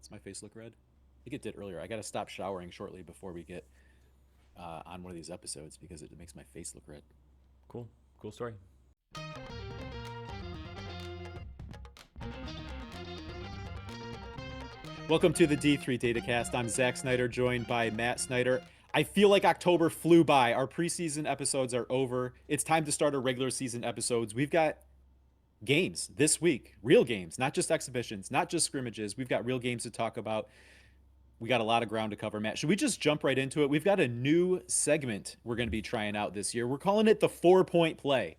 Does my face look red? I think it did earlier. I got to stop showering shortly before we get on one of these episodes because it makes my face look red. Cool. Cool story. Welcome to the D3 Datacast. I'm Zach Snyder, joined by Matt Snyder. I feel like October flew by. Our preseason episodes are over. It's time to start our regular season episodes. We've got games this week, real games, not just exhibitions, not just scrimmages. We've got real games to talk about. We got a lot of ground to cover, Matt. Should we just jump right into it? We've got a new segment we're going to be trying out this year. We're calling it the 4-point play,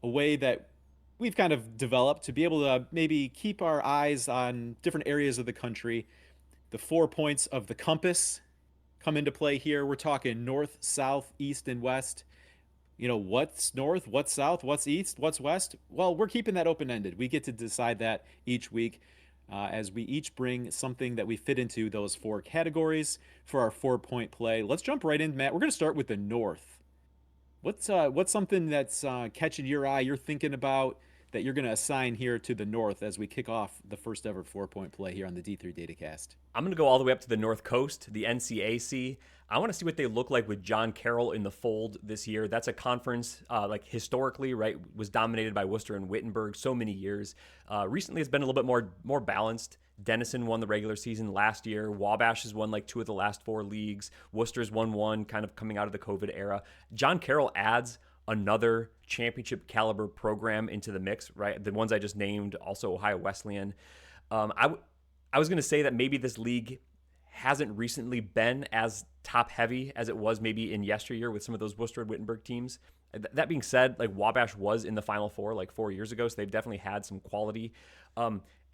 a way that we've kind of developed to be able to maybe keep our eyes on different areas of the country. The 4 points of the compass come into play here. We're talking north, south, east, and west. What's north, what's south, what's east, what's west? Well, we're keeping that open ended. We get to decide that each week as we each bring something that we fit into those four categories for our 4-point play. Let's jump right in, Matt. We're going to start with the north. What's something that's catching your eye, you're thinking about that you're going to assign here to the north as we kick off the first ever 4-point play here on the D3 Datacast? I'm going to go all the way up to the North Coast, the NCAC. I want to see what they look like with John Carroll in the fold this year. That's a conference, like historically, right, was dominated by Worcester and Wittenberg so many years. Recently, it's been a little bit more balanced. Denison won the regular season last year. Wabash has won like two of the last four leagues. Worcester's won one, kind of coming out of the COVID era. John Carroll adds another championship caliber program into the mix, right? The ones I just named, also Ohio Wesleyan. I was going to say that maybe this league hasn't recently been as top heavy as it was maybe in yesteryear with some of those Worcester and Wittenberg teams. That being said, like Wabash was in the Final Four like 4 years ago, so they've definitely had some quality.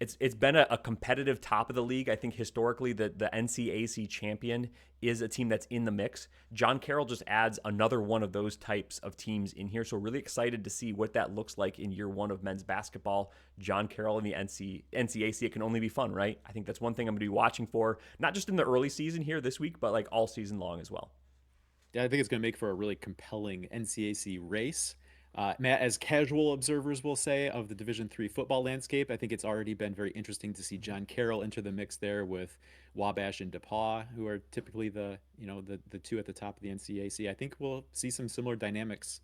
It's been a competitive top of the league. I think historically the NCAC champion is a team that's in the mix. John Carroll just adds another one of those types of teams in here, so really excited to see what that looks like in year one of men's basketball. John Carroll in the NCAC, it can only be fun, right? I think that's one thing I'm going to be watching for, not just in the early season here this week, but like all season long as well. Yeah, I think it's going to make for a really compelling NCAC race. Matt, as casual observers will say of the Division III football landscape, I think it's already been very interesting to see John Carroll enter the mix there with Wabash and DePaul, who are typically the two at the top of the NCAC. I think we'll see some similar dynamics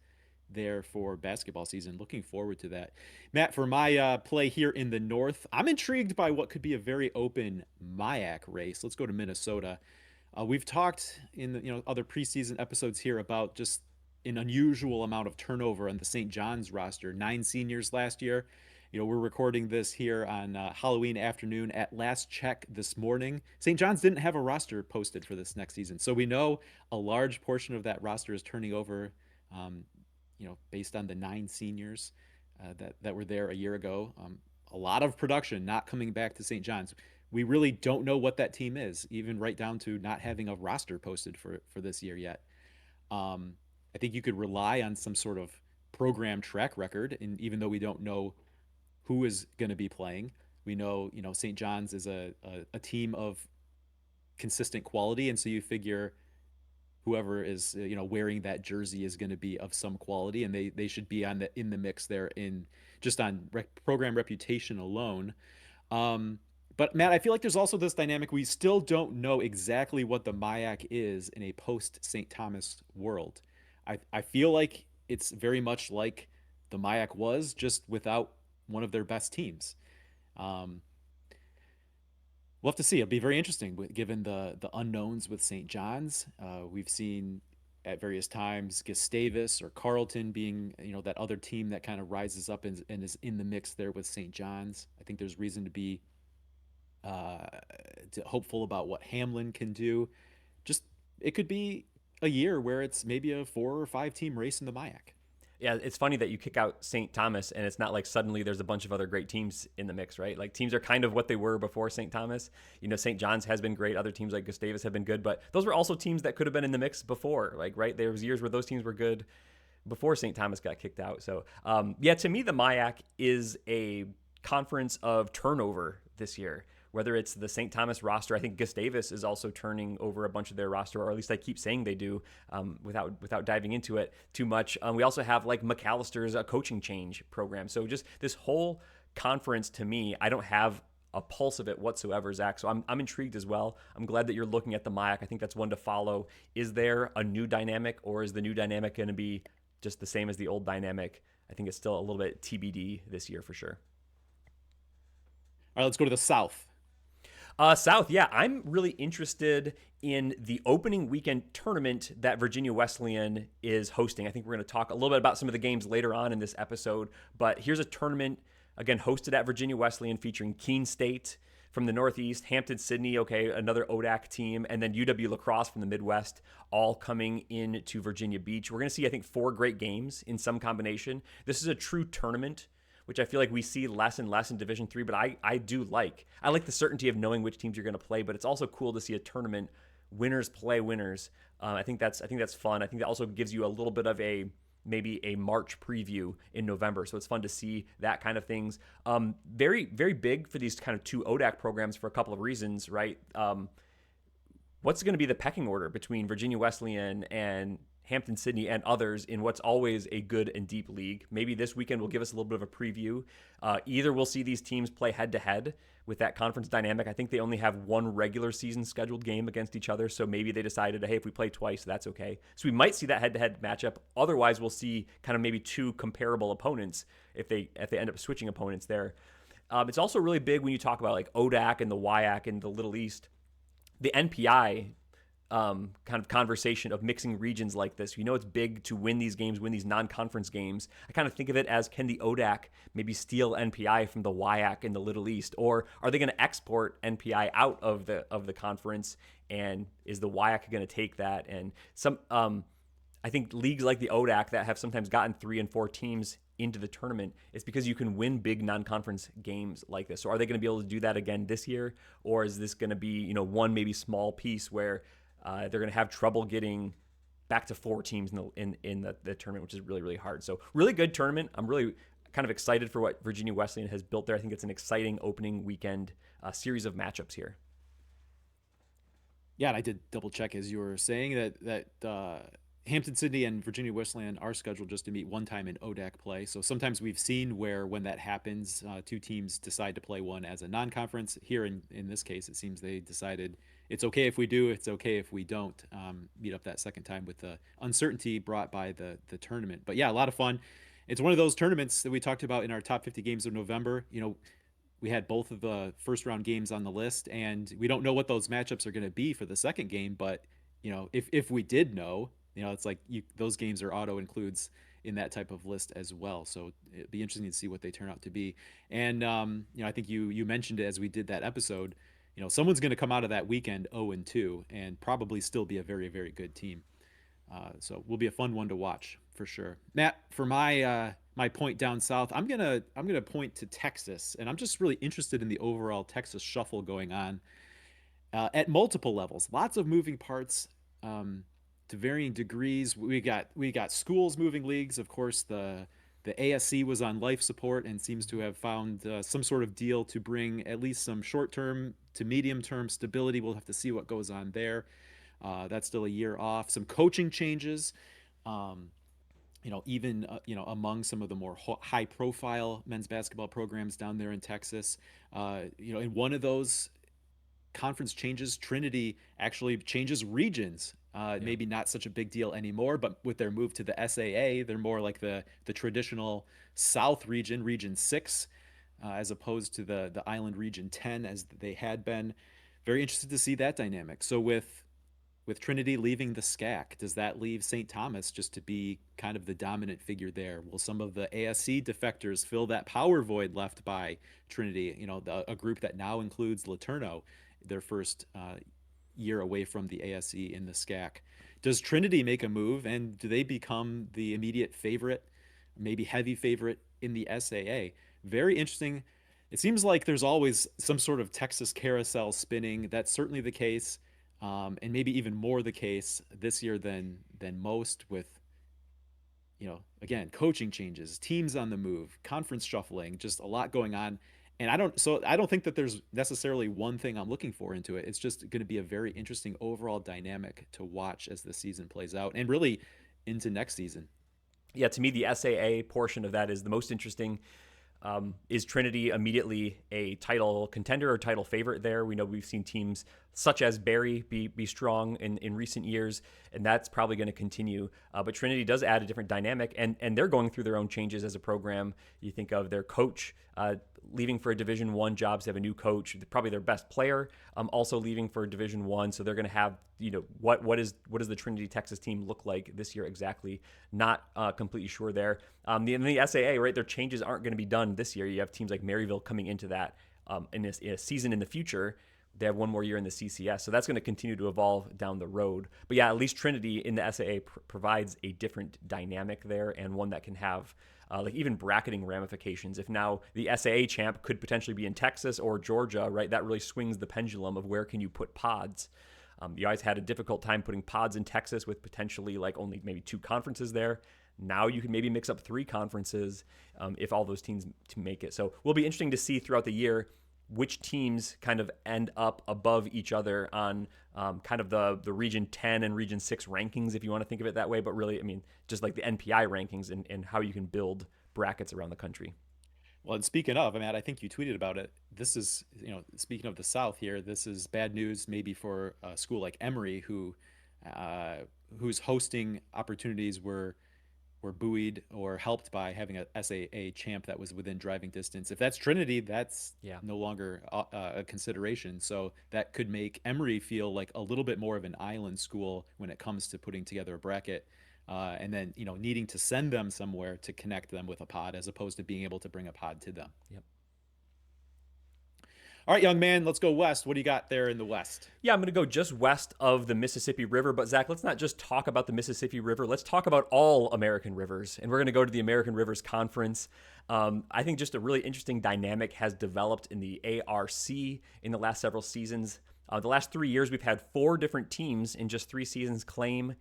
there for basketball season. Looking forward to that. Matt, for my play here in the North, I'm intrigued by what could be a very open MIAC race. Let's go to Minnesota. We've talked in the other preseason episodes here about just an unusual amount of turnover on the St. John's roster. 9 seniors last year. We're recording this here on Halloween afternoon. At last check this morning, St. John's didn't have a roster posted for this next season, so we know a large portion of that roster is turning over. Based on the 9 seniors that were there a year ago. A lot of production not coming back to St. John's. We really don't know what that team is, even right down to not having a roster posted for this year yet. I think you could rely on some sort of program track record, and even though we don't know who is going to be playing, we know St. John's is a team of consistent quality, and so you figure whoever is wearing that jersey is going to be of some quality, and they should be in the mix there in just on program reputation alone. But Matt, I feel like there's also this dynamic. We still don't know exactly what the MIAC is in a post St. Thomas world. I feel like it's very much like the MIAC was, just without one of their best teams. Um, we'll have to see. It'll be very interesting given the unknowns with St. John's. We've seen at various times Gustavus or Carleton being that other team that kind of rises up and is in the mix there with St. John's. I think there's reason uh, hopeful about what Hamlin can do. Just it could be a year where it's maybe a 4 or 5 team race in the MIAC. Yeah, it's funny that you kick out St. Thomas and it's not like suddenly there's a bunch of other great teams in the mix, right? Like teams are kind of what they were before St. Thomas. St. John's has been great. Other teams like Gustavus have been good, but those were also teams that could have been in the mix before, like, right? There was years where those teams were good before St. Thomas got kicked out. So, yeah, to me, the MIAC is a conference of turnover this year. Whether it's the St. Thomas roster, I think Gustavus is also turning over a bunch of their roster, or at least I keep saying they do, without diving into it too much. We also have like McAllister's coaching change program. So just this whole conference, to me, I don't have a pulse of it whatsoever, Zach. So I'm intrigued as well. I'm glad that you're looking at the MIAC. I think that's one to follow. Is there a new dynamic, or is the new dynamic going to be just the same as the old dynamic? I think it's still a little bit TBD this year for sure. All right, let's go to the South. South, yeah, I'm really interested in the opening weekend tournament that Virginia Wesleyan is hosting. I think we're going to talk a little bit about some of the games later on in this episode, but here's a tournament, again, hosted at Virginia Wesleyan featuring Keene State from the Northeast, Hampton Sydney, okay, another ODAC team, and then UW La Crosse from the Midwest, all coming into Virginia Beach. We're going to see, I think, 4 great games in some combination. This is a true tournament, which I feel like we see less and less in Division Three. But I do like. I like the certainty of knowing which teams you're going to play. But it's also cool to see a tournament winners play winners. I think that's fun. I think that also gives you a little bit of a maybe a March preview in November. So it's fun to see that kind of things. Very very big for these kind of 2 ODAC programs for a couple of reasons, right? What's going to be the pecking order between Virginia Wesleyan and Hampton Sydney and others in what's always a good and deep league? Maybe this weekend will give us a little bit of a preview. Either we'll see these teams play head to head with that conference dynamic. I think they only have one regular season scheduled game against each other, so maybe they decided, hey, if we play twice, that's okay. So we might see that head to head matchup. Otherwise, we'll see kind of maybe 2 comparable opponents if they end up switching opponents there. It's also really big when you talk about like ODAC and the WIAC and the Little East. The NPI kind of conversation of mixing regions like this. You know, it's big to win these games, win these non-conference games. I kind of think of it as, can the ODAC maybe steal NPI from the WIAC in the Little East, or are they going to export NPI out of the conference? And is the WIAC going to take that? And some, I think leagues like the ODAC that have sometimes gotten 3 and 4 teams into the tournament, it's because you can win big non-conference games like this. So are they going to be able to do that again this year, or is this going to be, you know, one maybe small piece where they're going to have trouble getting back to 4 teams in the tournament, which is really, really hard. So really good tournament. I'm really kind of excited for what Virginia Wesleyan has built there. I think it's an exciting opening weekend series of matchups here. Yeah, and I did double check as you were saying that Hampton Sydney and Virginia Wesleyan are scheduled just to meet one time in ODAC play. So sometimes we've seen where when that happens, 2 teams decide to play one as a non-conference. Here in this case, it seems they decided it's okay if we do, it's okay if we don't meet up that second time with the uncertainty brought by the tournament. But yeah, a lot of fun. It's one of those tournaments that we talked about in our top 50 games of November. You know, we had both of the first round games on the list, and we don't know what those matchups are going to be for the second game. But you know, if we did know, you know, it's like those games are auto includes in that type of list as well. So it'd be interesting to see what they turn out to be. And you know, I think you mentioned it as we did that episode. You know, someone's going to come out of that weekend 0-2 and probably still be a very very good team. So will be a fun one to watch for sure. Matt, for my point down south, I'm gonna point to Texas, and I'm just really interested in the overall Texas shuffle going on at multiple levels. Lots of moving parts to varying degrees. We got schools moving leagues. Of course, the ASC was on life support and seems to have found some sort of deal to bring at least some short term to medium term stability. We'll have to see what goes on there. That's still a year off. Some coaching changes. You know, even among some of the more high profile men's basketball programs down there in Texas. You know, in one of those conference changes, Trinity actually changes regions. Yeah. Maybe not such a big deal anymore, but with their move to the SAA, they're more like the traditional South region, Region 6, as opposed to the Island Region 10 as they had been. Very interested to see that dynamic. So with Trinity leaving the SCAC, does that leave St. Thomas just to be kind of the dominant figure there? Will some of the ASC defectors fill that power void left by Trinity? You know, a group that now includes Laterno, their first year away from the ASC in the SCAC. Does Trinity make a move, and do they become the immediate favorite, maybe heavy favorite in the SAA? Very interesting. It seems like there's always some sort of Texas carousel spinning. That's certainly the case, and maybe even more the case this year than most. With again, coaching changes, teams on the move, conference shuffling, just a lot going on. And I don't think that there's necessarily one thing I'm looking for into it. It's just going to be a very interesting overall dynamic to watch as the season plays out and really into next season. Yeah, to me, the SAA portion of that is the most interesting. Is Trinity immediately a title contender or title favorite there? We know we've seen teams such as Barry be strong in recent years, and that's probably going to continue. But Trinity does add a different dynamic, and they're going through their own changes as a program. You think of their coach leaving for a Division One job, to have a new coach, probably their best player, also leaving for Division One. So they're going to have, what does the Trinity Texas team look like this year exactly? Not completely sure there. The SAA, right? Their changes aren't going to be done this year. You have teams like Maryville coming into that in a season in the future. They have one more year in the CCS, so that's going to continue to evolve down the road. But yeah, at least Trinity in the SAA provides a different dynamic there, and one that can have like even bracketing ramifications. If now the SAA champ could potentially be in Texas or Georgia, right? That really swings the pendulum of where can you put pods. You always had a difficult time putting pods in Texas with potentially like only maybe 2 conferences there. Now you can maybe mix up 3 conferences if all those teams to make it. So will be interesting to see throughout the year which teams kind of end up above each other on kind of the Region 10 and Region 6 rankings, if you want to think of it that way. But really, I mean, just like the NPI rankings and how you can build brackets around the country. Well, and speaking of, I mean, I think you tweeted about it. This is, speaking of the South here, this is bad news maybe for a school like Emory, uh, whose hosting opportunities were buoyed or helped by having a SAA champ that was within driving distance. If that's Trinity, that's Yeah. no longer a consideration. So that could make Emory feel like a little bit more of an island school when it comes to putting together a bracket. And then, needing to send them somewhere to connect them with a pod as opposed to being able to bring a pod to them. Yep. All right, young man, let's go west. What do you got there in the west? Yeah, I'm going to go just west of the Mississippi River. But Zach, let's not just talk about the Mississippi River. Let's talk about all American rivers. And we're going to go to the American Rivers Conference. I think just a really interesting dynamic has developed in the ARC in the last several seasons. The last 3 years, we've had 4 different teams in just 3 seasons claim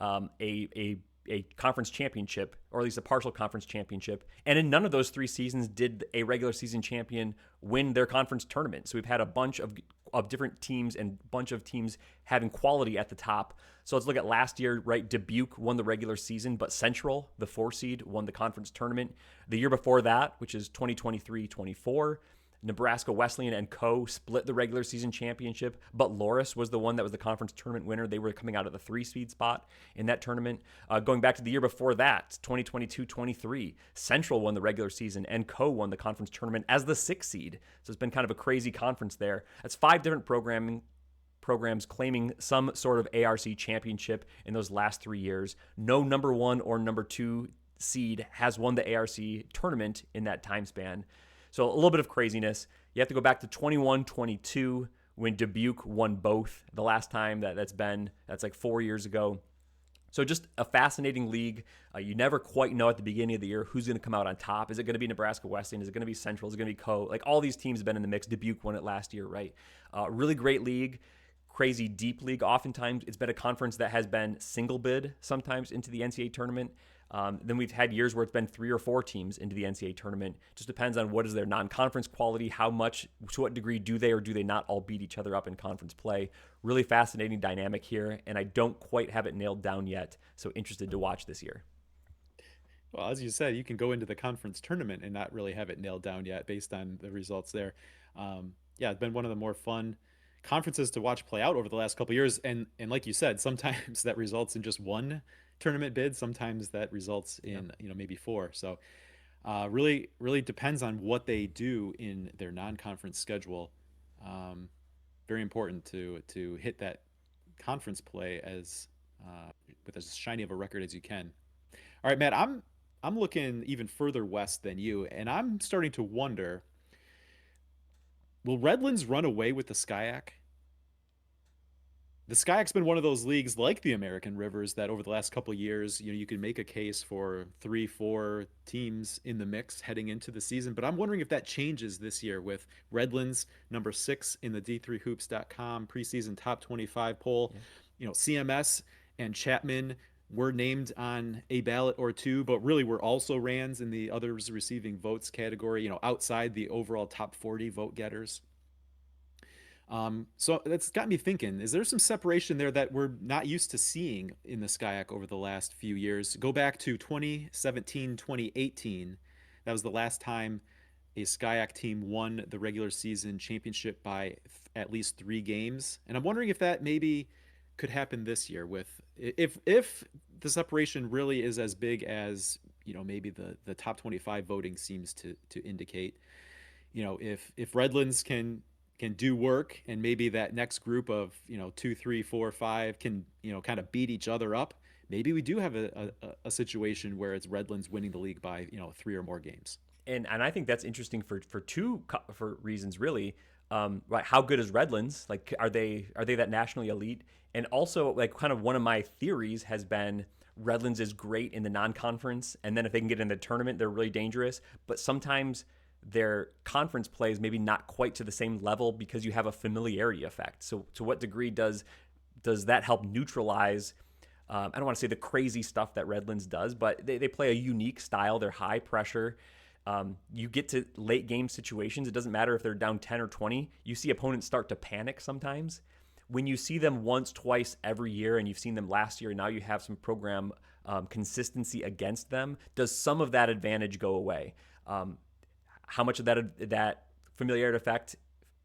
a conference championship, or at least a partial conference championship. And in none of those 3 seasons did a regular season champion win their conference tournament. So we've had a bunch of different teams and bunch of teams having quality at the top. So let's look at last year, right? Dubuque won the regular season, but Central, the 4 seed, won the conference tournament. The year before that, which is 2023-24, Nebraska Wesleyan and Co. split the regular season championship, but Loras was the one that was the conference tournament winner. They were coming out of the 3 seed spot in that tournament. Going back to the year before that, 2022-23, Central won the regular season and Co. won the conference tournament as the 6 seed. So it's been kind of a crazy conference there. That's 5 different programs claiming some sort of ARC championship in those last 3 years. No number 1 or number 2 seed has won the ARC tournament in that time span. So a little bit of craziness. You have to go back to 21-22 when Dubuque won both. The last time that's like 4 years ago. So just a fascinating league. You never quite know at the beginning of the year who's going to come out on top. Is it going to be Nebraska Wesleyan? Is it going to be Central? Is it going to be Co? Like all these teams have been in the mix. Dubuque won it last year, right? Really great league. Crazy deep league. Oftentimes it's been a conference that has been single bid sometimes into the NCAA tournament. Then we've had years where it's been 3 or 4 teams into the NCAA tournament. Just depends on what is their non-conference quality, how much, to what degree do they or do they not all beat each other up in conference play. Really fascinating dynamic here, and I don't quite have it nailed down yet, so interested to watch this year. Well, as you said, you can go into the conference tournament and not really have it nailed down yet based on the results there. Yeah, it's been one of the more fun conferences to watch play out over the last couple of years. And like you said, sometimes that results in just one tournament bid. Sometimes that results in, maybe 4. So really depends on what they do in their non-conference schedule. Very important to hit that conference play as with as shiny of a record as you can. All right, Matt, I'm looking even further west than you, and I'm starting to wonder, will Redlands run away with the SCIAC? The SCIAC's been one of those leagues like the American Rivers that over the last couple of years, you can make a case for 3, 4 teams in the mix heading into the season. But I'm wondering if that changes this year with Redlands number 6 in the D3hoops.com preseason top 25 poll. Yeah. CMS and Chapman were named on a ballot or 2, but really were also Rands in the others receiving votes category, outside the overall top 40 vote getters. So that's got me thinking, is there some separation there that we're not used to seeing in the SCIAC over the last few years? Go back to 2017, 2018. That was the last time a Skyac team won the regular season championship by at least 3 games, and I'm wondering if that maybe could happen this year with if the separation really is as big as maybe the top 25 voting seems to indicate. If Redlands can do work, and maybe that next group of 2, 3, 4, 5 can kind of beat each other up, maybe we do have a situation where it's Redlands winning the league by 3 or more games. And I think that's interesting for for reasons really. Right, how good is Redlands? Like, are they that nationally elite? And also, like, kind of one of my theories has been Redlands is great in the non-conference, and then if they can get in the tournament, they're really dangerous. But sometimes their conference play is maybe not quite to the same level because you have a familiarity effect. So, to what degree does that help neutralize? I don't want to say the crazy stuff that Redlands does, but they play a unique style. They're high pressure. You get to late game situations. It doesn't matter if they're down 10 or 20. You see opponents start to panic sometimes. When you see them once, twice every year, and you've seen them last year, and now you have some program consistency against them, does some of that advantage go away? How much of that familiarity effect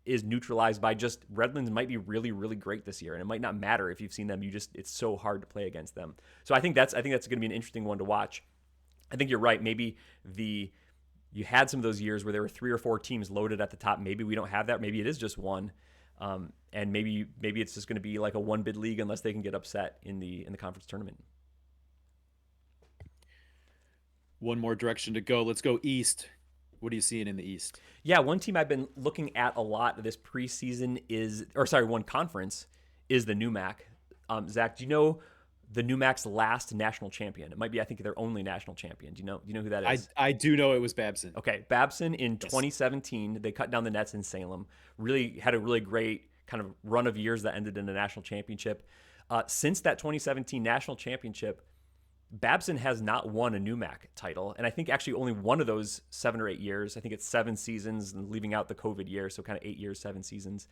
is neutralized by just Redlands might be really, really great this year, and it might not matter if you've seen them. It's so hard to play against them. So I think that's going to be an interesting one to watch. I think you're right. Maybe you had some of those years where there were 3 or 4 teams loaded at the top. Maybe we don't have that. Maybe it is just one, and maybe it's just going to be like a one bid league unless they can get upset in the conference tournament. One more direction to go. Let's go east. What are you seeing in the east? Yeah, one team I've been looking at a lot this preseason one conference is the NUMAC. Zach, do you know the NUMAC's last national champion? It might be, I think, their only national champion. Do you know who that I is? I do know it was Babson. Okay, Babson in Yes. 2017, they cut down the nets in Salem. Really had a really great kind of run of years that ended in a national championship. Since that 2017 national championship, Babson has not won a NUMAC title, and I think actually only one of those 7 or 8 years. I think it's 7 seasons, and leaving out the COVID year, so kind of 8 years, 7 seasons.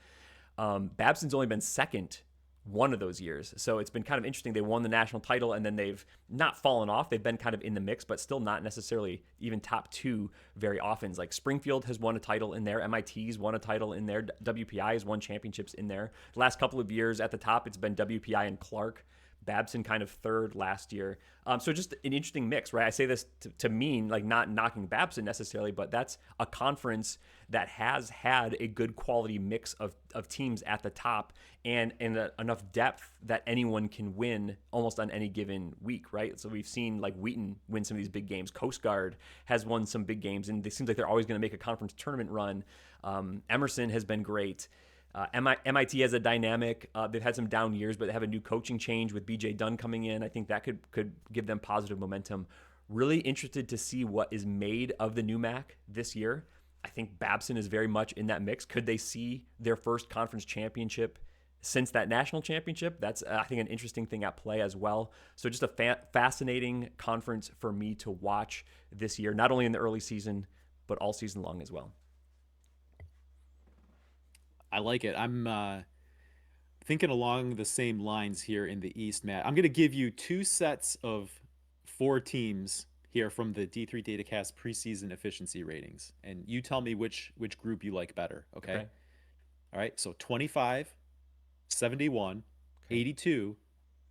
Babson's only been second one of those years, so it's been kind of interesting. They won the national title, and then they've not fallen off. They've been kind of in the mix, but still not necessarily even top two very often. Like Springfield has won a title in there, MIT's won a title in there, WPI has won championships in there. The last couple of years at the top, it's been WPI and Clark. Babson kind of third last year. So just an interesting mix, right? I say this to mean like not knocking Babson necessarily, but that's a conference that has had a good quality mix of teams at the top and enough depth that anyone can win almost on any given week, right? So we've seen like Wheaton win some of these big games. Coast Guard has won some big games, and it seems like they're always going to make a conference tournament run. Emerson has been great. MIT has a dynamic. They've had some down years, but they have a new coaching change with BJ Dunn coming in. I think that could give them positive momentum. Really interested to see what is made of the NUMAC this year. I think Babson is very much in that mix. Could they see their first conference championship since that national championship? That's, I think, an interesting thing at play as well. So just a fascinating conference for me to watch this year, not only in the early season, but all season long as well. I like it. I'm thinking along the same lines here in the East, Matt. I'm going to give you 2 sets of 4 teams here from the D3 Datacast preseason efficiency ratings, and you tell me which group you like better. Okay. Okay. All right. So 25, 71, Okay. 82,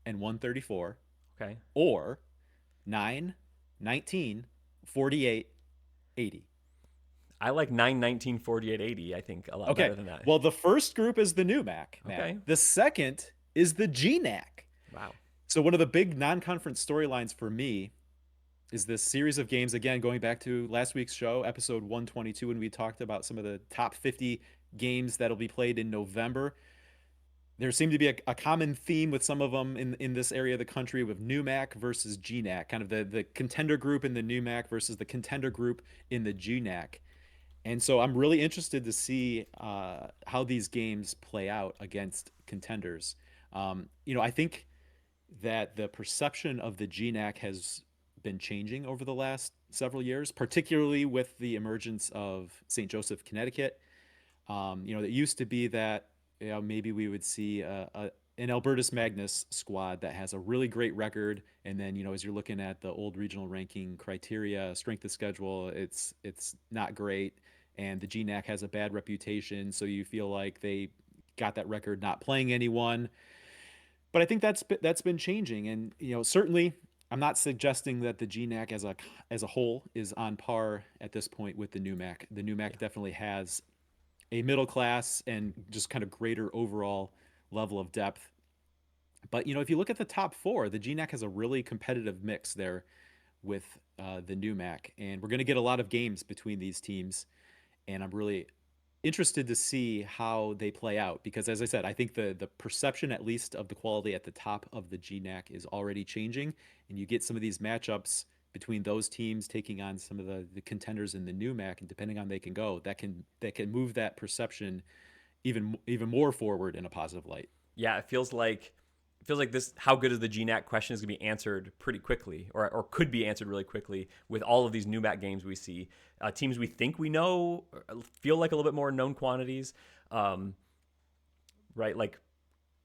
and 134, Okay. or 9, 19, 48, 80. I like 9, 19, 48, 80. I think a lot Okay. better than that. Well, the first group is the NUMAC, Matt. Okay. The second is the GNAC. Wow. So one of the big non-conference storylines for me is this series of games, again going back to last week's show, episode 122, when we talked about some of the top 50 games that'll be played in November. There seemed to be a common theme with some of them in this area of the country, with NUMAC versus GNAC, kind of the contender group in the NUMAC versus the contender group in the GNAC. And so I'm really interested to see how these games play out against contenders. I think that the perception of the GNAC has been changing over the last several years, particularly with the emergence of St. Joseph, Connecticut. It used to be that maybe we would see an Albertus Magnus squad that has a really great record, and then as you're looking at the old regional ranking criteria, strength of schedule, it's not great. and the GNAC has a bad reputation, so you feel like they got that record not playing anyone. But I think that's been changing, and certainly I'm not suggesting that the GNAC as a whole is on par at this point with the NUMAC. The NUMAC Yeah. definitely has a middle class and just kind of greater overall level of depth. But if you look at the top four, the GNAC has a really competitive mix there with the NUMAC, and we're going to get a lot of games between these teams. And I'm really interested to see how they play out because, as I said, I think the perception, at least, of the quality at the top of the GNAC is already changing, and you get some of these matchups between those teams taking on some of the contenders in the NUMAC, and depending on they can go, that can move that perception even more forward in a positive light. Yeah, it feels like this how good is the GNAC question is going to be answered pretty quickly, or could be answered really quickly with all of these NUMAC games we see. Teams we think we know feel like a little bit more known quantities, um, right? Like,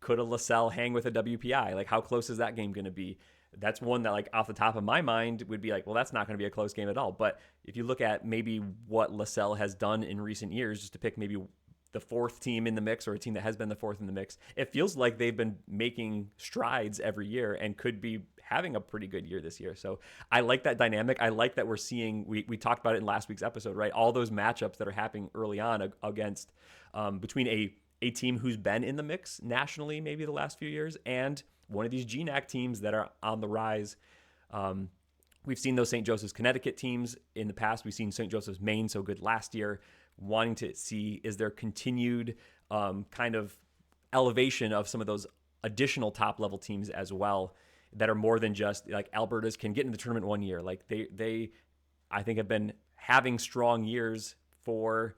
could a LaSalle hang with a WPI? Like, how close is that game going to be? That's one that, like, off the top of my mind would be like, well, that's not going to be a close game at all. But if you look at maybe what LaSalle has done in recent years, just to pick maybe the fourth team in the mix or a team that has been the fourth in the mix, it feels like they've been making strides every year and could be having a pretty good year this year. So I like that dynamic. I like that we're seeing, we talked about it in last week's episode, right? All those matchups that are happening early on against between a team who's been in the mix nationally maybe the last few years and one of these GNAC teams that are on the rise. Um, we've seen those St. Joseph's Connecticut teams in the past. We've seen St. Joseph's Maine so good last year. Wanting to see is there continued kind of elevation of some of those additional top level teams as well that are more than just like Alberta's can get in the tournament one year. Like they I think have been having strong years for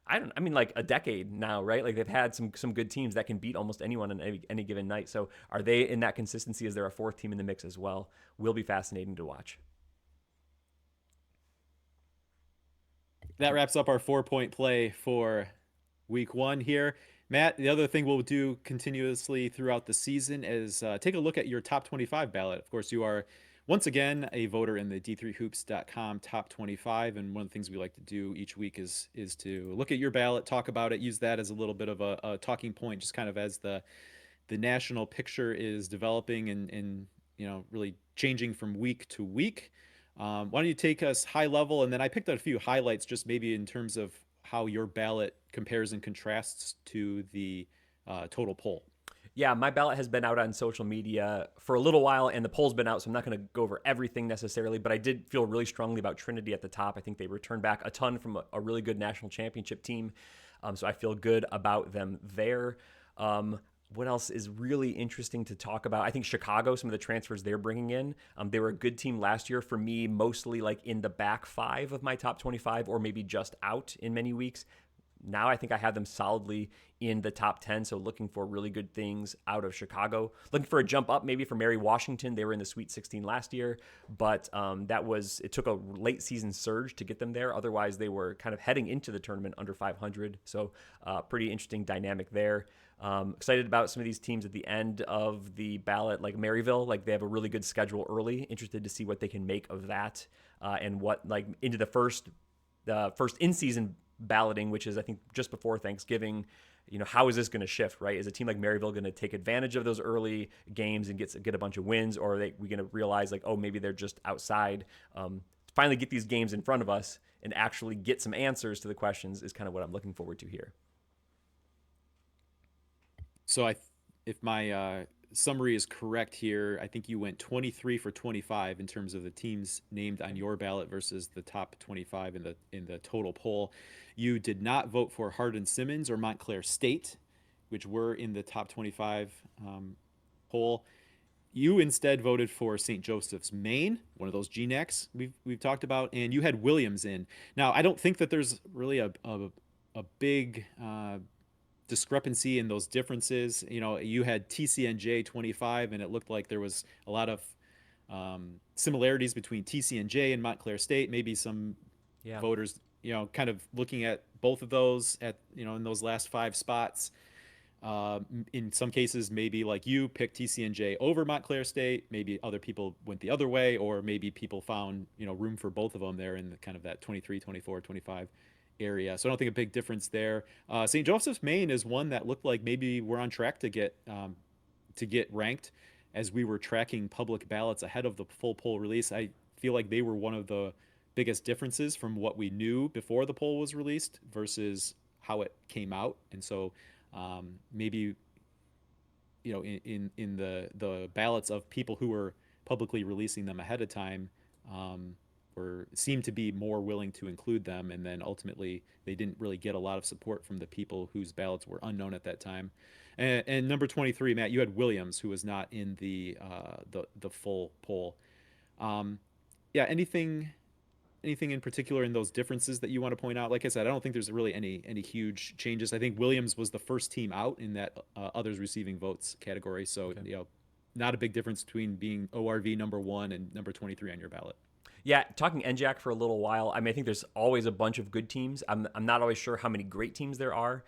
I mean like a decade now, right? Like they've had some good teams that can beat almost anyone on any given night. So are they in that consistency? Is there a fourth team in the mix as well? Will be fascinating to watch. That wraps up our 4 point play for week one here. Matt, the other thing we'll do continuously throughout the season is take a look at your top 25 ballot. Of course, you are once again a voter in the d3hoops.com top 25, and one of the things we like to do each week is to look at your ballot, talk about it, use that as a little bit of a talking point, just kind of as the national picture is developing and really changing from week to week. Why don't you take us high level, and then I picked out a few highlights, just maybe in terms of how your ballot compares and contrasts to the total poll. Yeah, my ballot has been out on social media for a little while, and the poll's been out, so I'm not going to go over everything necessarily, but I did feel really strongly about Trinity at the top. I think they returned back a ton from a really good national championship team, so I feel good about them there. What else is really interesting to talk about? I think Chicago, some of the transfers they're bringing in, they were a good team last year. For me, mostly like in the back five of my top 25, or maybe just out in many weeks. Now I think I have them solidly in the top 10. So looking for really good things out of Chicago. Looking for a jump up maybe for Mary Washington. They were in the Sweet 16 last year, but it took a late season surge to get them there. Otherwise, they were kind of heading into the tournament under 500. So pretty interesting dynamic there. Excited about some of these teams at the end of the ballot, like Maryville. Like they have a really good schedule early. Interested to see what they can make of that, and what like into the first in-season balloting, which is I think just before Thanksgiving. How is this going to shift? Right? Is a team like Maryville going to take advantage of those early games and get a bunch of wins, or are we going to realize like, oh, maybe they're just outside? Finally, get these games in front of us and actually get some answers to the questions is kind of what I'm looking forward to here. So if my summary is correct here, I think you went 23 for 25 in terms of the teams named on your ballot versus the top 25 in the total poll. You did not vote for Hardin-Simmons or Montclair State, which were in the top 25 poll. You instead voted for St. Joseph's, Maine, one of those GNACs we've talked about, and you had Williams in. Now, I don't think that there's really a big discrepancy in those differences. You had TCNJ 25, and it looked like there was a lot of similarities between TCNJ and Montclair State. Maybe some Yeah. voters, kind of looking at both of those in those last five spots. In some cases, maybe like you picked TCNJ over Montclair State. Maybe other people went the other way, or maybe people found room for both of them there in kind of that 23, 24, 25 area. So I don't think a big difference there. St. Joseph's, Maine is one that looked like maybe we're on track to get ranked as we were tracking public ballots ahead of the full poll release. I feel like they were one of the biggest differences from what we knew before the poll was released versus how it came out. And so maybe in the ballots of people who were publicly releasing them ahead of time were seemed to be more willing to include them, and then ultimately they didn't really get a lot of support from the people whose ballots were unknown at that time. And number 23, Matt, you had Williams, who was not in the full poll. Um, yeah, anything in particular in those differences that you want to point out? Like I said, I don't think there's really any huge changes. I think Williams was the first team out in that others receiving votes category. So, Okay. not a big difference between being ORV number 1 and number 23 on your ballot. Yeah, talking NJAC for a little while. I mean, I think there's always a bunch of good teams. I'm not always sure how many great teams there are.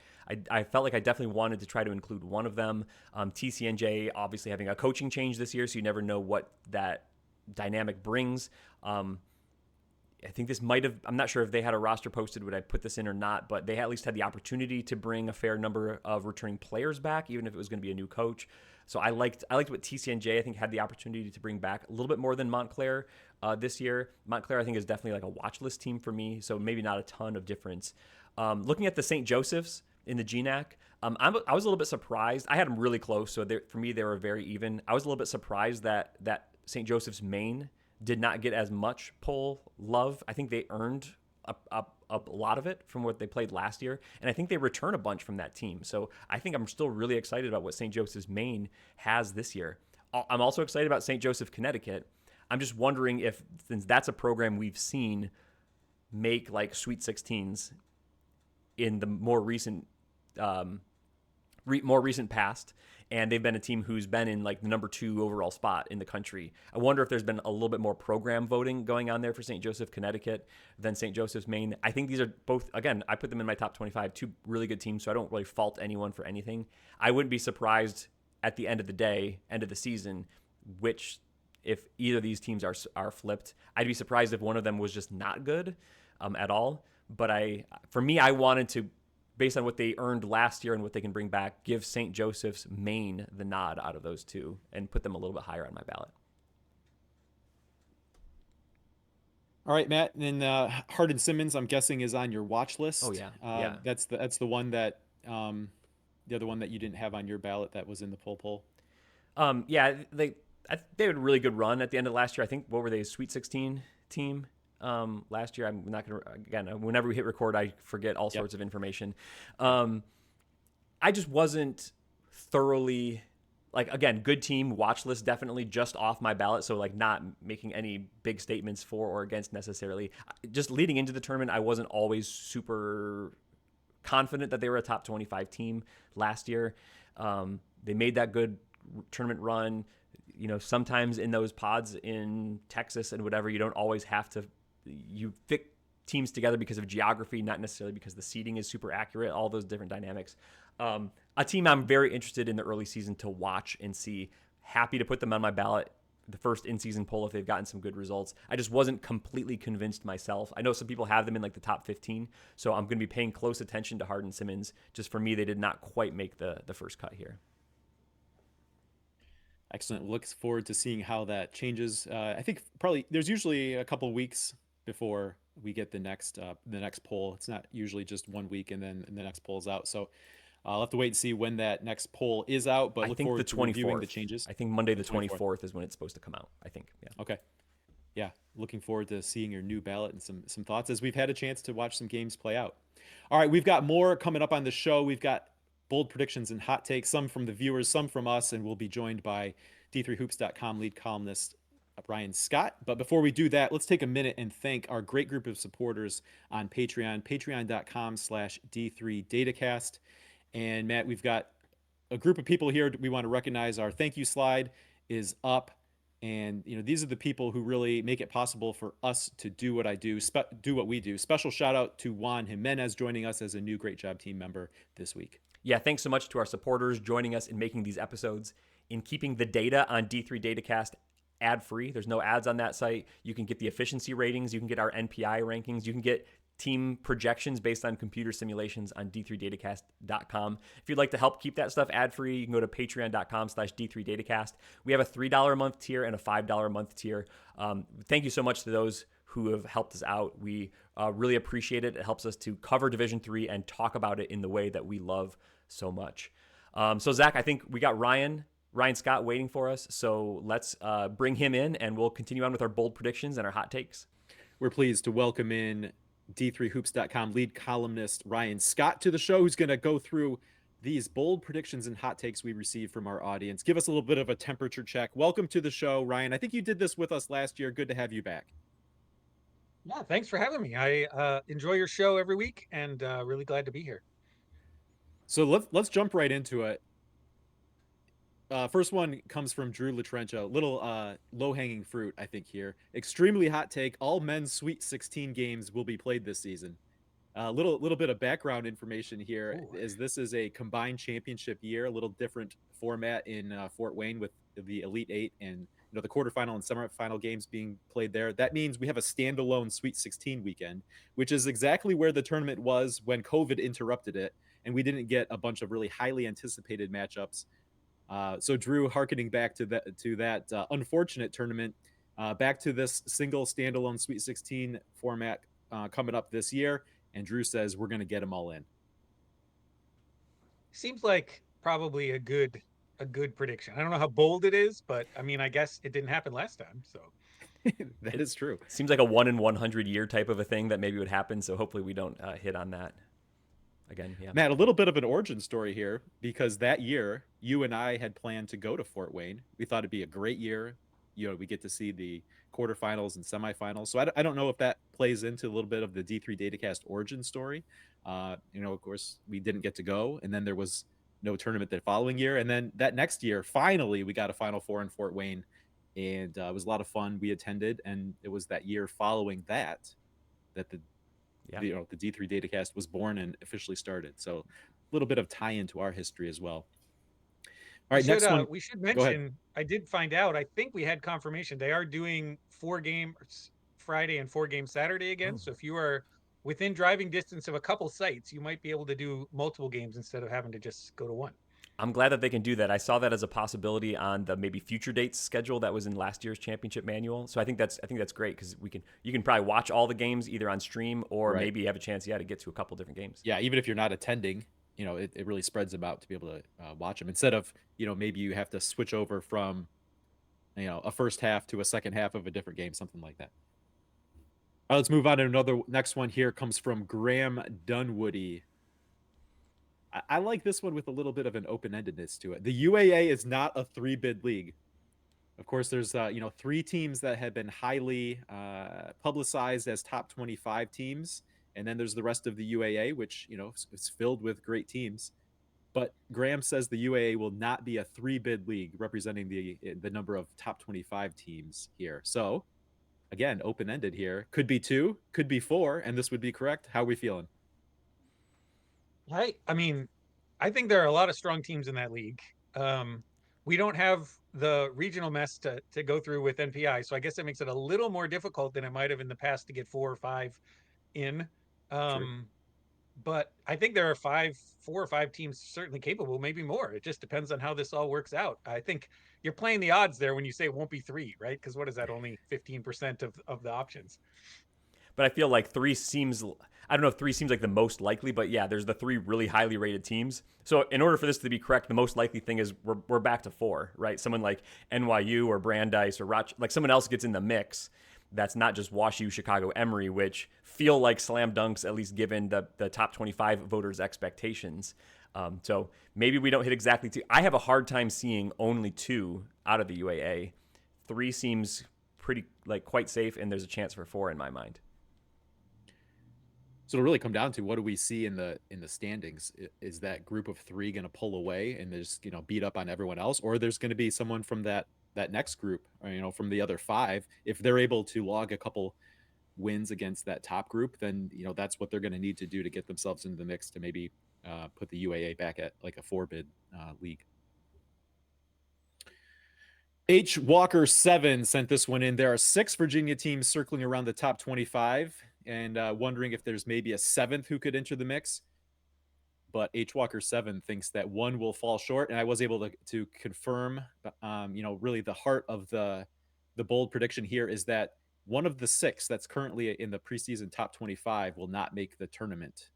I felt like I definitely wanted to try to include one of them. TCNJ obviously having a coaching change this year, so you never know what that dynamic brings. I think this might have, I'm not sure if they had a roster posted, would I put this in or not, but they at least had the opportunity to bring a fair number of returning players back, even if it was going to be a new coach. So I liked what TCNJ, I think, had the opportunity to bring back a little bit more than Montclair this year. Montclair, I think, is definitely like a watch list team for me, so maybe not a ton of difference. Looking at the St. Joseph's in the GNAC, I was a little bit surprised. I had them really close, so for me, they were very even. I was a little bit surprised that St. Joseph's Maine did not get as much poll love. I think they earned a lot of it from what they played last year, and I think they return a bunch from that team. So I think I'm still really excited about what St. Joseph's Maine has this year. I'm also excited about St. Joseph, Connecticut. I'm just wondering if, since that's a program we've seen make like Sweet 16s in the more recent past, and they've been a team who's been in like the number 2 overall spot in the country. I wonder if there's been a little bit more program voting going on there for St. Joseph, Connecticut than St. Joseph's, Maine. I think these are both, again, I put them in my top 25, 2 really good teams, so I don't really fault anyone for anything. I wouldn't be surprised at the end of the day, end of the season, if either of these teams are flipped. I'd be surprised if one of them was just not good at all. But for me, I wanted to, based on what they earned last year and what they can bring back, give St. Joseph's, Maine the nod out of those two and put them a little bit higher on my ballot. All right, Matt. And then Hardin Simmons, I'm guessing, is on your watch Oh list. yeah, yeah. That's the one that the other one that you didn't have on your ballot that was in the poll. Yeah, they had a really good run at the end of last year. I think, what were they, a Sweet 16 team last year? I'm not going to, again, whenever we hit record, I forget all Yep. sorts of information. I just wasn't thoroughly, like, again, good team, watch list, definitely just off my ballot. So, like, not making any big statements for or against necessarily. Just leading into the tournament, I wasn't always super confident that they were a top 25 team last year. They made that good tournament run. Sometimes in those pods in Texas and whatever, you don't always have to, you fit teams together because of geography, not necessarily because the seeding is super accurate, all those different dynamics. A team I'm very interested in the early season to watch and see. Happy to put them on my ballot, the first in-season poll, if they've gotten some good results. I just wasn't completely convinced myself. I know some people have them in like the top 15, so I'm going to be paying close attention to Hardin Simmons. Just for me, they did not quite make the first cut here. Excellent. Looks forward to seeing how that changes. I think probably there's usually a couple weeks before we get the next poll. It's not usually just 1 week and then the next poll's out. So I'll have to wait and see when that next poll is out. But I look think the forward to reviewing the 24th. changes. I think Monday the 24th. 24th is when it's supposed to come out, I think. Yeah. Okay. Yeah, looking forward to seeing your new ballot and some thoughts as we've had a chance to watch some games play out. All right, we've got more coming up on the show. We've got bold predictions and hot takes, some from the viewers, some from us, and we'll be joined by D3Hoops.com lead columnist Brian Scott. But before we do that, let's take a minute and thank our great group of supporters on Patreon, patreon.com/D3Datacast. And Matt, we've got a group of people here we want to recognize. Our thank you slide is up. And these are the people who really make it possible for us to do what do what we do. Special shout out to Juan Jimenez joining us as a new Great Job team member this week. Yeah, thanks so much to our supporters joining us in making these episodes, in keeping the data on D3 Datacast ad-free. There's no ads on that site. You can get the efficiency ratings. You can get our NPI rankings. You can get team projections based on computer simulations on d3datacast.com. If you'd like to help keep that stuff ad-free, you can go to patreon.com/d3datacast. We have a $3 a month tier and a $5 a month tier. Thank you so much to those who have helped us out. We really appreciate it. It helps us to cover Division III and talk about it in the way that we love so much. So Zach, I think we got Ryan Scott waiting for us. So let's bring him in, and we'll continue on with our bold predictions and our hot takes. We're pleased to welcome in D3Hoops.com lead columnist Ryan Scott to the show, who's going to go through these bold predictions and hot takes we received from our audience. Give us a little bit of a temperature check. Welcome to the show, Ryan. I think you did this with us last year. Good to have you back. Yeah, thanks for having me. I enjoy your show every week and really glad to be here. So let's jump right into it. First one comes from Drew Latrencha. Little low-hanging fruit, I think, here. Extremely hot take. All men's Sweet 16 games will be played this season. A little bit of background information here. Ooh. Is this is a combined championship year, a little different format in Fort Wayne with the Elite Eight and the quarterfinal and semifinal games being played there. That means we have a standalone Sweet 16 weekend, which is exactly where the tournament was when COVID interrupted it, and we didn't get a bunch of really highly anticipated matchups. So Drew, harkening back to that unfortunate tournament, back to this single standalone Sweet 16 format coming up this year, and Drew says we're going to get them all in. Seems like probably a good prediction. I don't know how bold it is, but I mean, I guess it didn't happen last time, so That is true. Seems like a 1 in 100 year type of a thing that maybe would happen. So hopefully we don't hit on that again. Yeah. Matt, a little bit of an origin story here, because that year you and I had planned to go to Fort Wayne. We thought it'd be a great year. We get to see the quarterfinals and semifinals. So I don't know if that plays into a little bit of the D3 Datacast origin story. Of course, we didn't get to go, and then there was no tournament the following year. And then that next year, finally, we got a Final Four in Fort Wayne, and it was a lot of fun. We attended, and it was that year following that the D3 Datacast was born and officially started. So a little bit of tie-in to our history as well. All right, next one. We should Go ahead. mention, I did find out, I think we had confirmation. They are doing 4 games Friday and 4 games Saturday again. Oh. So if you are within driving distance of a couple sites, you might be able to do multiple games instead of having to just go to one. I'm glad that they can do that. I saw that as a possibility on the maybe future dates schedule that was in last year's championship manual. So I think that's great because you can probably watch all the games either on stream or Right. maybe have a chance to get to a couple different games. Yeah, even if you're not attending, it really spreads them out to be able to watch them instead of maybe you have to switch over from a first half to a second half of a different game, something like that. All right, let's move on to next one. Here comes from Graham Dunwoody. I like this one with a little bit of an open-endedness to it. The UAA is not a 3-bid league. Of course, there's 3 teams that have been highly publicized as top 25 teams, and then there's the rest of the UAA, which is filled with great teams. But Graham says the UAA will not be a 3-bid league, representing the number of top 25 teams here. So, again, open-ended here. Could be 2, could be 4, and this would be correct. How are we feeling? I mean, I think there are a lot of strong teams in that league. We don't have the regional mess to go through with NPI, so I guess it makes it a little more difficult than it might have in the past to get 4 or 5 in. But I think there are 4 or 5 teams certainly capable, maybe more. It just depends on how this all works out. I think you're playing the odds there when you say it won't be 3, right? Because what is that? Only 15% of the options. But I feel like 3 seems, I don't know if 3 seems like the most likely, but yeah, there's the 3 really highly rated teams. So in order for this to be correct, the most likely thing is we're back to 4, right? Someone like NYU or Brandeis or like someone else gets in the mix. That's not just WashU, Chicago, Emory, which feel like slam dunks, at least given the top 25 voters' expectations. So maybe we don't hit exactly 2. I have a hard time seeing only 2 out of the UAA. 3 seems pretty quite safe, and there's a chance for 4 in my mind. So it'll really come down to what do we see in the standings? Is that group of 3 going to pull away and just beat up on everyone else, or there's going to be someone from that next group, or from the other 5? If they're able to log a couple wins against that top group, then that's what they're going to need to do to get themselves into the mix to maybe put the UAA back at like a 4-bid league. H. Walker 7 sent this one in. There are 6 Virginia teams circling around the top 25, and wondering if there's maybe a seventh who could enter the mix. But H Walker 7 thinks that one will fall short, and I was able to confirm. Really the heart of the bold prediction here is that one of the six that's currently in the preseason top 25 will not make the tournament.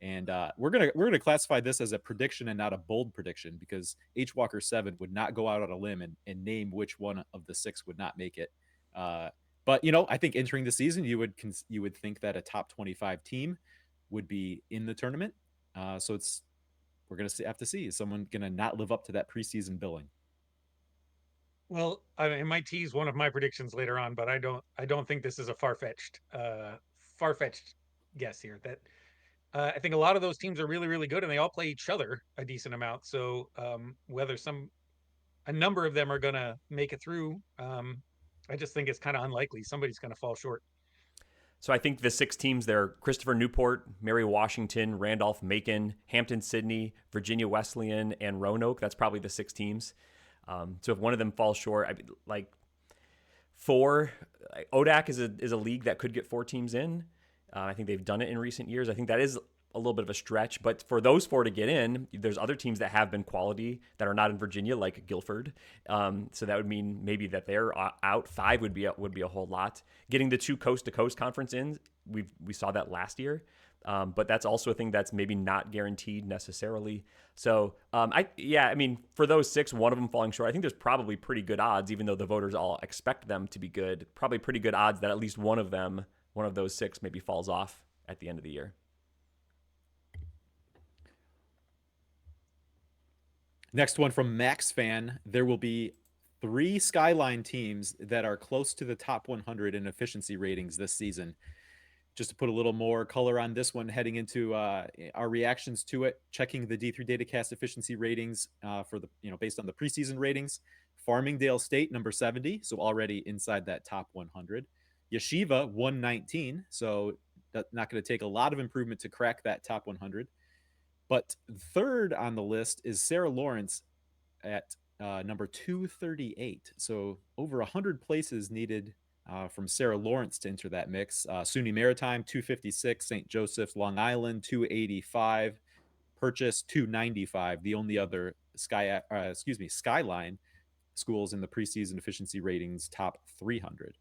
And we're gonna classify this as a prediction and not a bold prediction, because H Walker 7 would not go out on a limb and name which one of the six would not make it. Uh, but I think entering the season, you would think that a top 25 team would be in the tournament. So we're gonna have to see, is someone gonna not live up to that preseason billing? Well, I might tease one of my predictions later on, but I don't think this is a far-fetched guess here. That I think a lot of those teams are really, really good, and they all play each other a decent amount. So whether a number of them are going to make it through, I just think it's kind of unlikely. Somebody's going to fall short. So I think the six teams there: Christopher Newport, Mary Washington, Randolph Macon, Hampton Sydney, Virginia Wesleyan, and Roanoke. That's probably the six teams. So if one of them falls short, like four, ODAC is a league that could get four teams in. I think they've done it in recent years. I think that is a little bit of a stretch, but for those four to get in, there's other teams that have been quality that are not in Virginia, like Guilford. So that would mean maybe that they're out. Five would be a whole lot. Getting the two coast to coast conference in, we saw that last year. But that's also a thing that's maybe not guaranteed necessarily. So I mean, for those six, one of them falling short, I think there's probably pretty good odds, even though the voters all expect them to be good. Probably pretty good odds that at least one of those six, maybe falls off at the end of the year. Next one from Max Fan: there will be 3 Skyline teams that are close to the top 100 in efficiency ratings this season. Just to put a little more color on this one, heading into our reactions to it, checking the D3 Datacast efficiency ratings for the based on the preseason ratings. Farmingdale State number 70, so already inside that top 100. Yeshiva 119, so that's not going to take a lot of improvement to crack that top 100. But third on the list is Sarah Lawrence at number 238. So over 100 places needed from Sarah Lawrence to enter that mix. SUNY Maritime 256, St. Joseph, Long Island 285, Purchase 295. The only other Skyline schools in the preseason efficiency ratings top 300.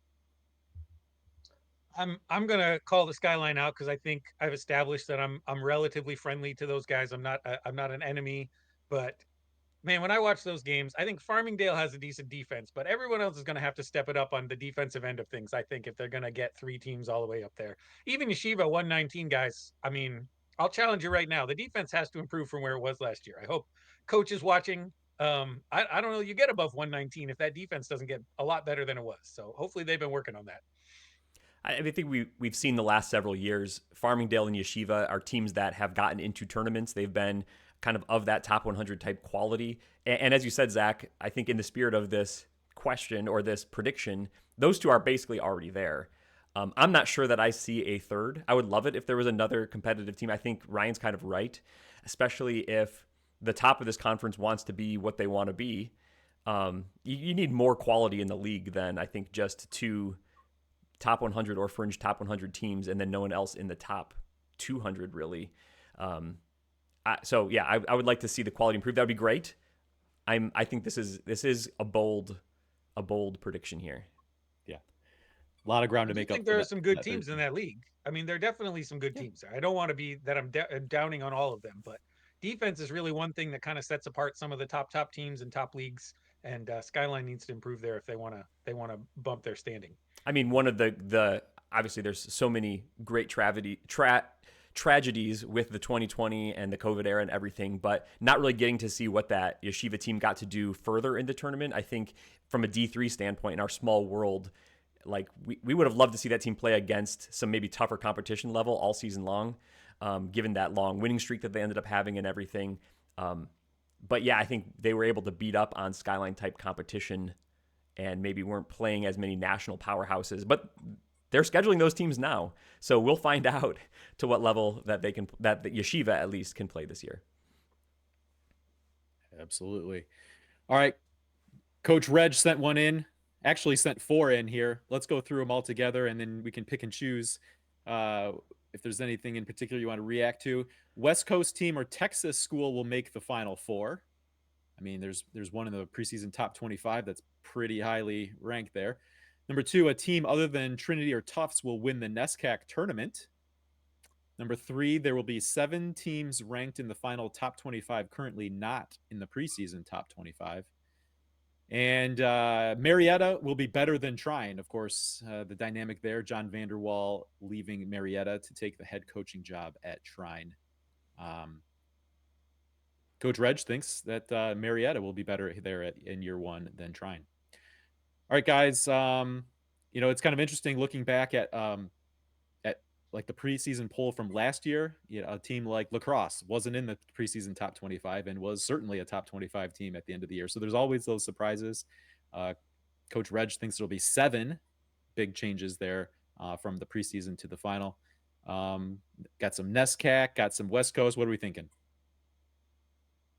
I'm gonna call the Skyline out because I think I've established that I'm relatively friendly to those guys. I'm not an enemy, but man, when I watch those games, I think Farmingdale has a decent defense, but everyone else is going to have to step it up on the defensive end of things. I think if they're going to get 3 teams all the way up there, even Yeshiva 119 guys. I mean, I'll challenge you right now. The defense has to improve from where it was last year. I hope coach is watching. I don't know. You get above 119 if that defense doesn't get a lot better than it was. So hopefully they've been working on that. I think we've seen the last several years, Farmingdale and Yeshiva are teams that have gotten into tournaments. They've been kind of that top 100 type quality. And as you said, Zach, I think in the spirit of this question or this prediction, those two are basically already there. I'm not sure that I see a third. I would love it if there was another competitive team. I think Ryan's kind of right, especially if the top of this conference wants to be what they want to be. You need more quality in the league than I think just two top 100 or fringe top 100 teams and then no one else in the top 200 really. I would like to see the quality improve. That would be great. I think this is a bold prediction here. Yeah, a lot of ground to make up. I think there are some good teams in that league. I mean, there are definitely some good teams there. I don't want to be that I'm downing on all of them, but defense is really one thing that kind of sets apart some of the top teams and top leagues. And Skyline needs to improve there if they want to bump their standing. I mean, one of the obviously there's so many great tragedies with the 2020 and the COVID era and everything, but not really getting to see what that Yeshiva team got to do further in the tournament. I think from a D3 standpoint in our small world, like we would have loved to see that team play against some maybe tougher competition level all season long, given that long winning streak that they ended up having and everything. But yeah, I think they were able to beat up on Skyline type competition and maybe weren't playing as many national powerhouses, but they're scheduling those teams now. So we'll find out to what level that the Yeshiva at least can play this year. Absolutely. All right. Coach Reg sent one in, actually sent 4 in here. Let's go through them all together and then we can pick and choose. If there's anything in particular you want to react to, West Coast team or Texas school will make the Final Four. I mean, there's one in the preseason top 25 that's pretty highly ranked there. Number two, a team other than Trinity or Tufts will win the NESCAC tournament. Number three, there will be 7 teams ranked in the final top 25, currently not in the preseason top 25. And Marietta will be better than Trine. Of course, the dynamic there, John Vanderwall leaving Marietta to take the head coaching job at Trine. Coach Reg thinks that Marietta will be better there in year one than Trine. All right, guys. It's kind of interesting looking back at like the preseason poll from last year. A team like Lacrosse wasn't in the preseason top 25 and was certainly a top 25 team at the end of the year. So there's always those surprises. Coach Reg thinks there'll be 7 big changes there from the preseason to the final. Got some NESCAC, got some West Coast. What are we thinking?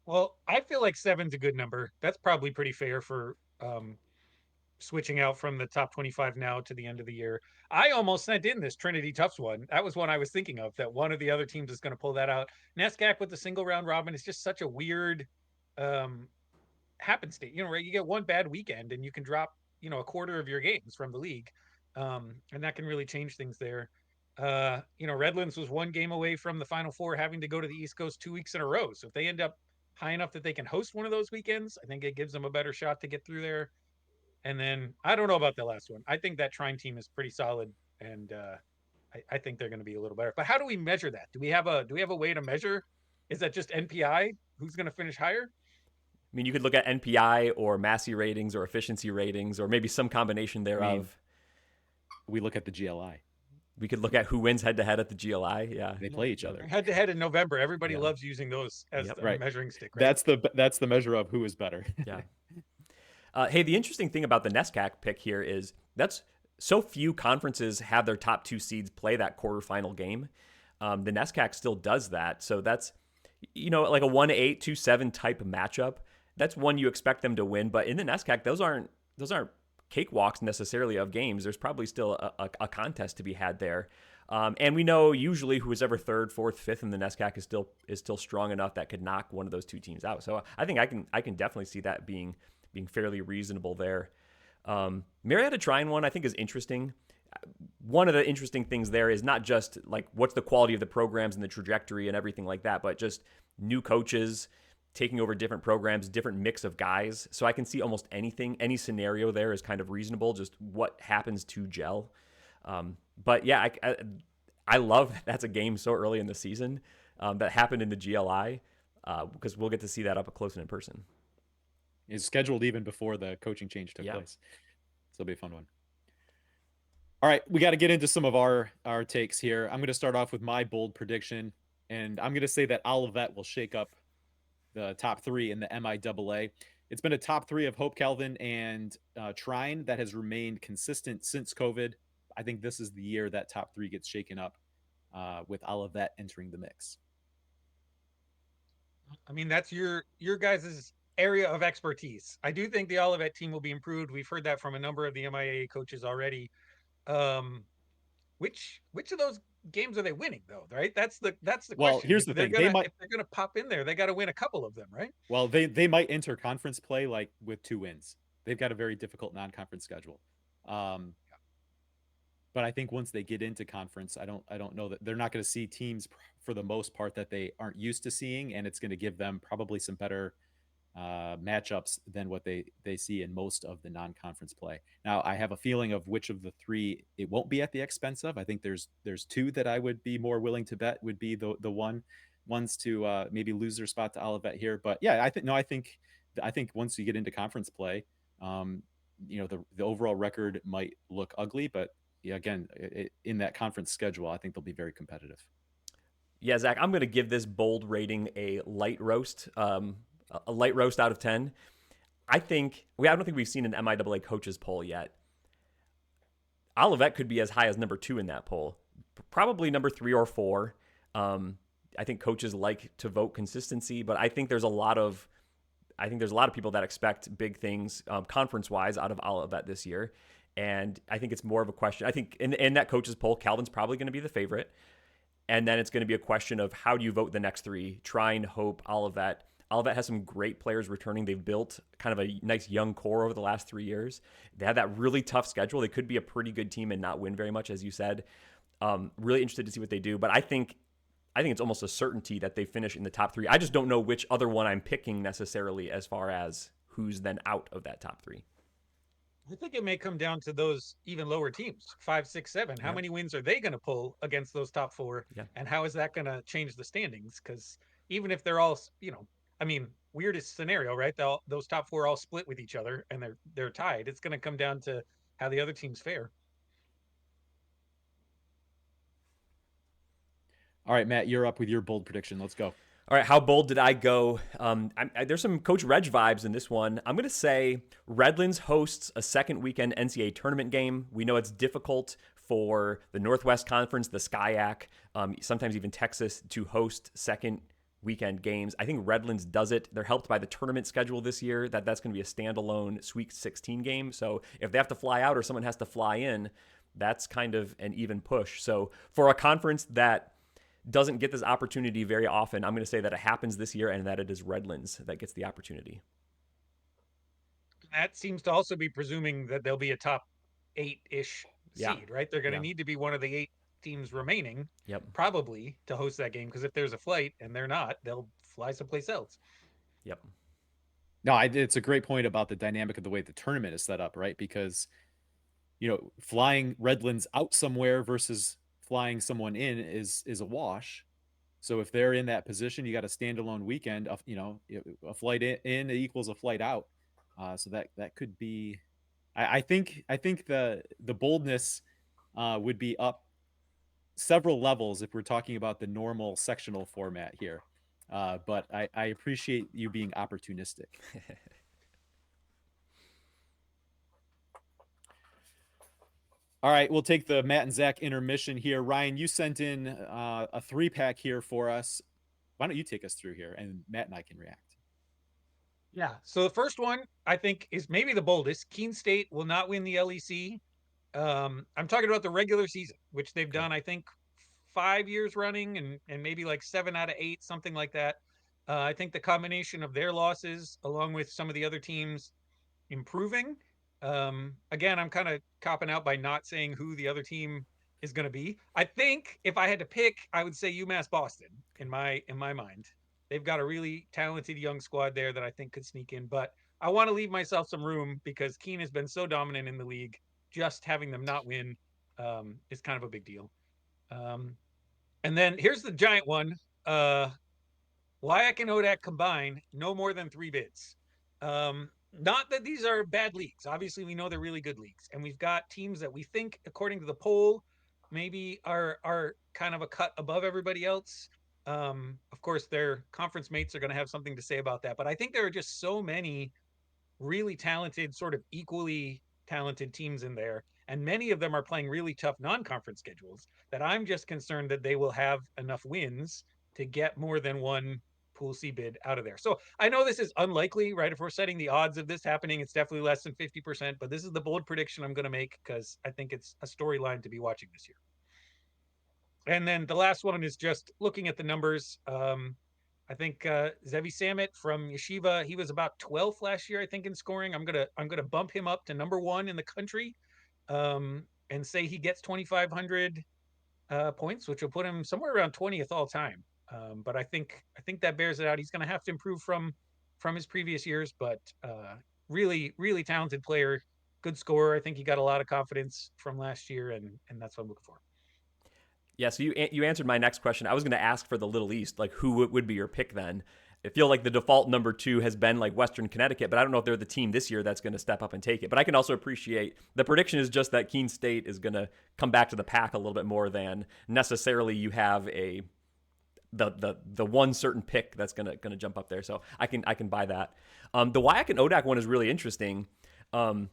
Well, I feel like 7's a good number. That's probably pretty fair for switching out from the top 25 now to the end of the year. I almost sent in this Trinity Tufts one. That was one I was thinking of, that one of the other teams is going to pull that out. NESCAC with the single round robin is just such a weird happenstance. Right? You get one bad weekend and you can drop, a quarter of your games from the league. And that can really change things there. Redlands was one game away from the Final Four having to go to the East Coast 2 weeks in a row. So if they end up high enough that they can host one of those weekends, I think it gives them a better shot to get through there. And then I don't know about the last one. I think that Trine team is pretty solid, and I think they're going to be a little better. But how do we measure that? Do we have a way to measure? Is that just NPI? Who's going to finish higher? I mean, you could look at NPI or Massey ratings or efficiency ratings or maybe some combination thereof. We look at the GLI. We could look at who wins head-to-head at the GLI. Yeah, they play each other head-to-head in November. Everybody loves using those as the measuring stick. Right? That's the measure of who is better. Yeah. Hey, the interesting thing about the NESCAC pick here is that's so few conferences have their top 2 seeds play that quarterfinal game. The NESCAC still does that, so that's like a 1-8, 2-7 type of matchup. That's one you expect them to win, but in the NESCAC, those aren't cakewalks necessarily of games. There's probably still a contest to be had there. And we know usually who is ever 3rd, 4th, 5th in the NESCAC is still strong enough that could knock one of those 2 teams out. So I think I can definitely see that being fairly reasonable there. Marietta Trine one I think is interesting. One of the interesting things there is not just like what's the quality of the programs and the trajectory and everything like that, but just new coaches taking over different programs, different mix of guys. So I can see almost anything, any scenario there is kind of reasonable, just what happens to gel. But yeah, I love that's a game so early in the season that happened in the GLI because we'll get to see that up close and in person. Is scheduled even before the coaching change took place. So it'll be a fun one. All right, we got to get into some of our takes here. I'm going to start off with my bold prediction, and I'm going to say that Olivet will shake up the top 3 in the MIAA. It's been a top 3 of Hope Calvin and Trine that has remained consistent since COVID. I think this is the year that top 3 gets shaken up with Olivet entering the mix. I mean, that's your guys' area of expertise. I do think the Olivet team will be improved. We've heard that from a number of the MIAA coaches already. Which of those games are they winning though? Right? That's the well, question. Here's the thing. If they're gonna pop in there, they got to win a couple of them, right? Well, they might enter conference play like with 2 wins. They've got a very difficult non-conference schedule. But I think once they get into conference, I don't know that they're not going to see teams for the most part that they aren't used to seeing, and it's going to give them probably some better matchups than what they see in most of the non-conference play. Now, I have a feeling of which of the 3 it won't be at the expense of. I think there's 2 that I would be more willing to bet would be the ones to maybe lose their spot to Olivet here. But yeah, I think once you get into conference play, the overall record might look ugly, but yeah, again, in that conference schedule, I think they'll be very competitive. Yeah, Zach, I'm going to give this bold rating a light roast. A light roast out of 10. I don't think we've seen an MIAA coaches poll yet. Olivet could be as high as number 2 in that poll, probably number 3 or 4. I think coaches like to vote consistency, but I think there's a lot of people that expect big things conference wise out of Olivet this year. And I think it's more of a question. I think in that coaches poll, Calvin's probably going to be the favorite. And then it's going to be a question of how do you vote the next three? Try and hope all of that. Olivet has some great players returning. They've built kind of a nice young core over the last 3 years. They have that really tough schedule. They could be a pretty good team and not win very much, as you said. Really interested to see what they do. But I think it's almost a certainty that they finish in the top three. I just don't know which other one I'm picking necessarily as far as who's then out of that top three. I think it may come down to those even lower teams, 5, 6, 7. How Yeah. many wins are they going to pull against those top four? Yeah. And how is that going to change the standings? Because even if they're all, I mean, weirdest scenario, right? Those top four all split with each other and they're tied. It's going to come down to how the other teams fare. All right, Matt, you're up with your bold prediction. Let's go. All right, how bold did I go? There's some Coach Reg vibes in this one. I'm going to say Redlands hosts a second weekend NCAA tournament game. We know it's difficult for the Northwest Conference, the SCIAC, sometimes even Texas, to host second weekend games. I think Redlands does it. They're helped by the tournament schedule this year. That's going to be a standalone Sweet 16 game. So if they have to fly out or someone has to fly in, that's kind of an even push. So for a conference that doesn't get this opportunity very often, I'm going to say that it happens this year and that it is Redlands that gets the opportunity. That seems to also be presuming that there'll be a top 8-ish seed, right? They're going to need to be one of the 8 teams remaining, probably, to host that game. Because if there's a flight and they're not, they'll fly someplace else. Yep. No, it's a great point about the dynamic of the way the tournament is set up, right? Because, flying Redlands out somewhere versus flying someone in is a wash. So if they're in that position, you got a standalone weekend of, a flight in equals a flight out. So that could be, I think the boldness would be up several levels if we're talking about the normal sectional format here. But I appreciate you being opportunistic. All right, we'll take the Matt and Zach intermission here. Ryan, you sent in a 3-pack here for us. Why don't you take us through here, and Matt and I can react. Yeah. So the first one I think is maybe the boldest. Keene State will not win the LEC. I'm talking about the regular season, which they've done, I think, 5 years running, and maybe like 7 out of 8, something like that. I think the combination of their losses, along with some of the other teams improving. Again, I'm kind of copping out by not saying who the other team is going to be. I think if I had to pick, I would say UMass Boston in my mind. They've got a really talented young squad there that I think could sneak in, but I want to leave myself some room because Keene has been so dominant in the league. Just having them not win is kind of a big deal. And then here's the giant one. Wyack and ODAC combined, no more than 3 bids. Not that these are bad leagues. Obviously, we know they're really good leagues. And we've got teams that we think, according to the poll, maybe are kind of a cut above everybody else. Of course, their conference mates are going to have something to say about that. But I think there are just so many really talented, sort of equally talented teams in there. And many of them are playing really tough non-conference schedules that I'm just concerned that they will have enough wins to get more than one Pool C bid out of there. So I know this is unlikely, right? If we're setting the odds of this happening, it's definitely less than 50%, but this is the bold prediction I'm going to make because I think it's a storyline to be watching this year. And then the last one is just looking at the numbers. I think Zevi Samit from Yeshiva, he was about 12th last year, I think, in scoring. I'm gonna bump him up to number 1 in the country, and say he gets 2,500 points, which will put him somewhere around 20th all time. But I think that bears it out. He's going to have to improve from his previous years, but really talented player, good scorer. I think he got a lot of confidence from last year, and that's what I'm looking for. Yeah, so you answered my next question. I was going to ask for the Little East, like who would be your pick then? I feel like the default number 2 has been like Western Connecticut, but I don't know if they're the team this year that's going to step up and take it. But I can also appreciate the prediction is just that Keene State is going to come back to the pack a little bit more than necessarily you have the one certain pick that's going to jump up there. So I can buy that. The Wyack and ODAC one is really interesting. I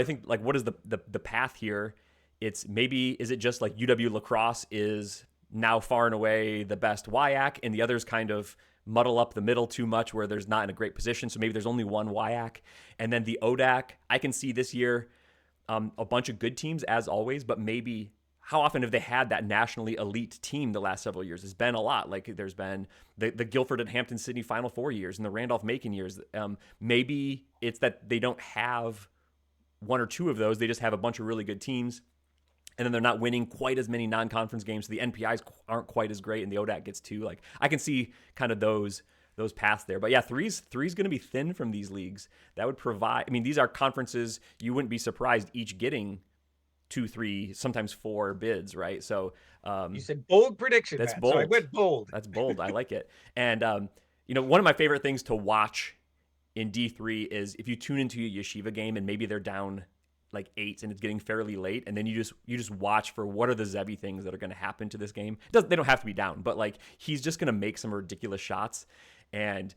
think like what is the path here? It's maybe, is it just like UW La Crosse is now far and away the best Wyack and the others kind of muddle up the middle too much where there's not in a great position. So maybe there's only one Wyack. And then the ODAC, I can see this year a bunch of good teams as always, but maybe how often have they had that nationally elite team the last several years? It's been a lot. Like there's been the Guilford and Hampton Sydney Final Four years and the Randolph Macon years. Maybe it's that they don't have one or two of those. They just have a bunch of really good teams. And then they're not winning quite as many non-conference games. So the NPIs aren't quite as great, and the ODAC gets two. Like I can see kind of those paths there. But yeah, three's going to be thin from these leagues. That would provide. I mean, these are conferences you wouldn't be surprised each getting two, three, sometimes four bids, right? So You said bold prediction, that's Matt. So I bold. went bold. That's bold. I like it. And one of my favorite things to watch in D3 is if you tune into a yeshiva game and maybe they're down like 8 and it's getting fairly late, and then you just watch for what are the Zevi things that are going to happen to this game. They don't have to be down, but like he's just going to make some ridiculous shots. And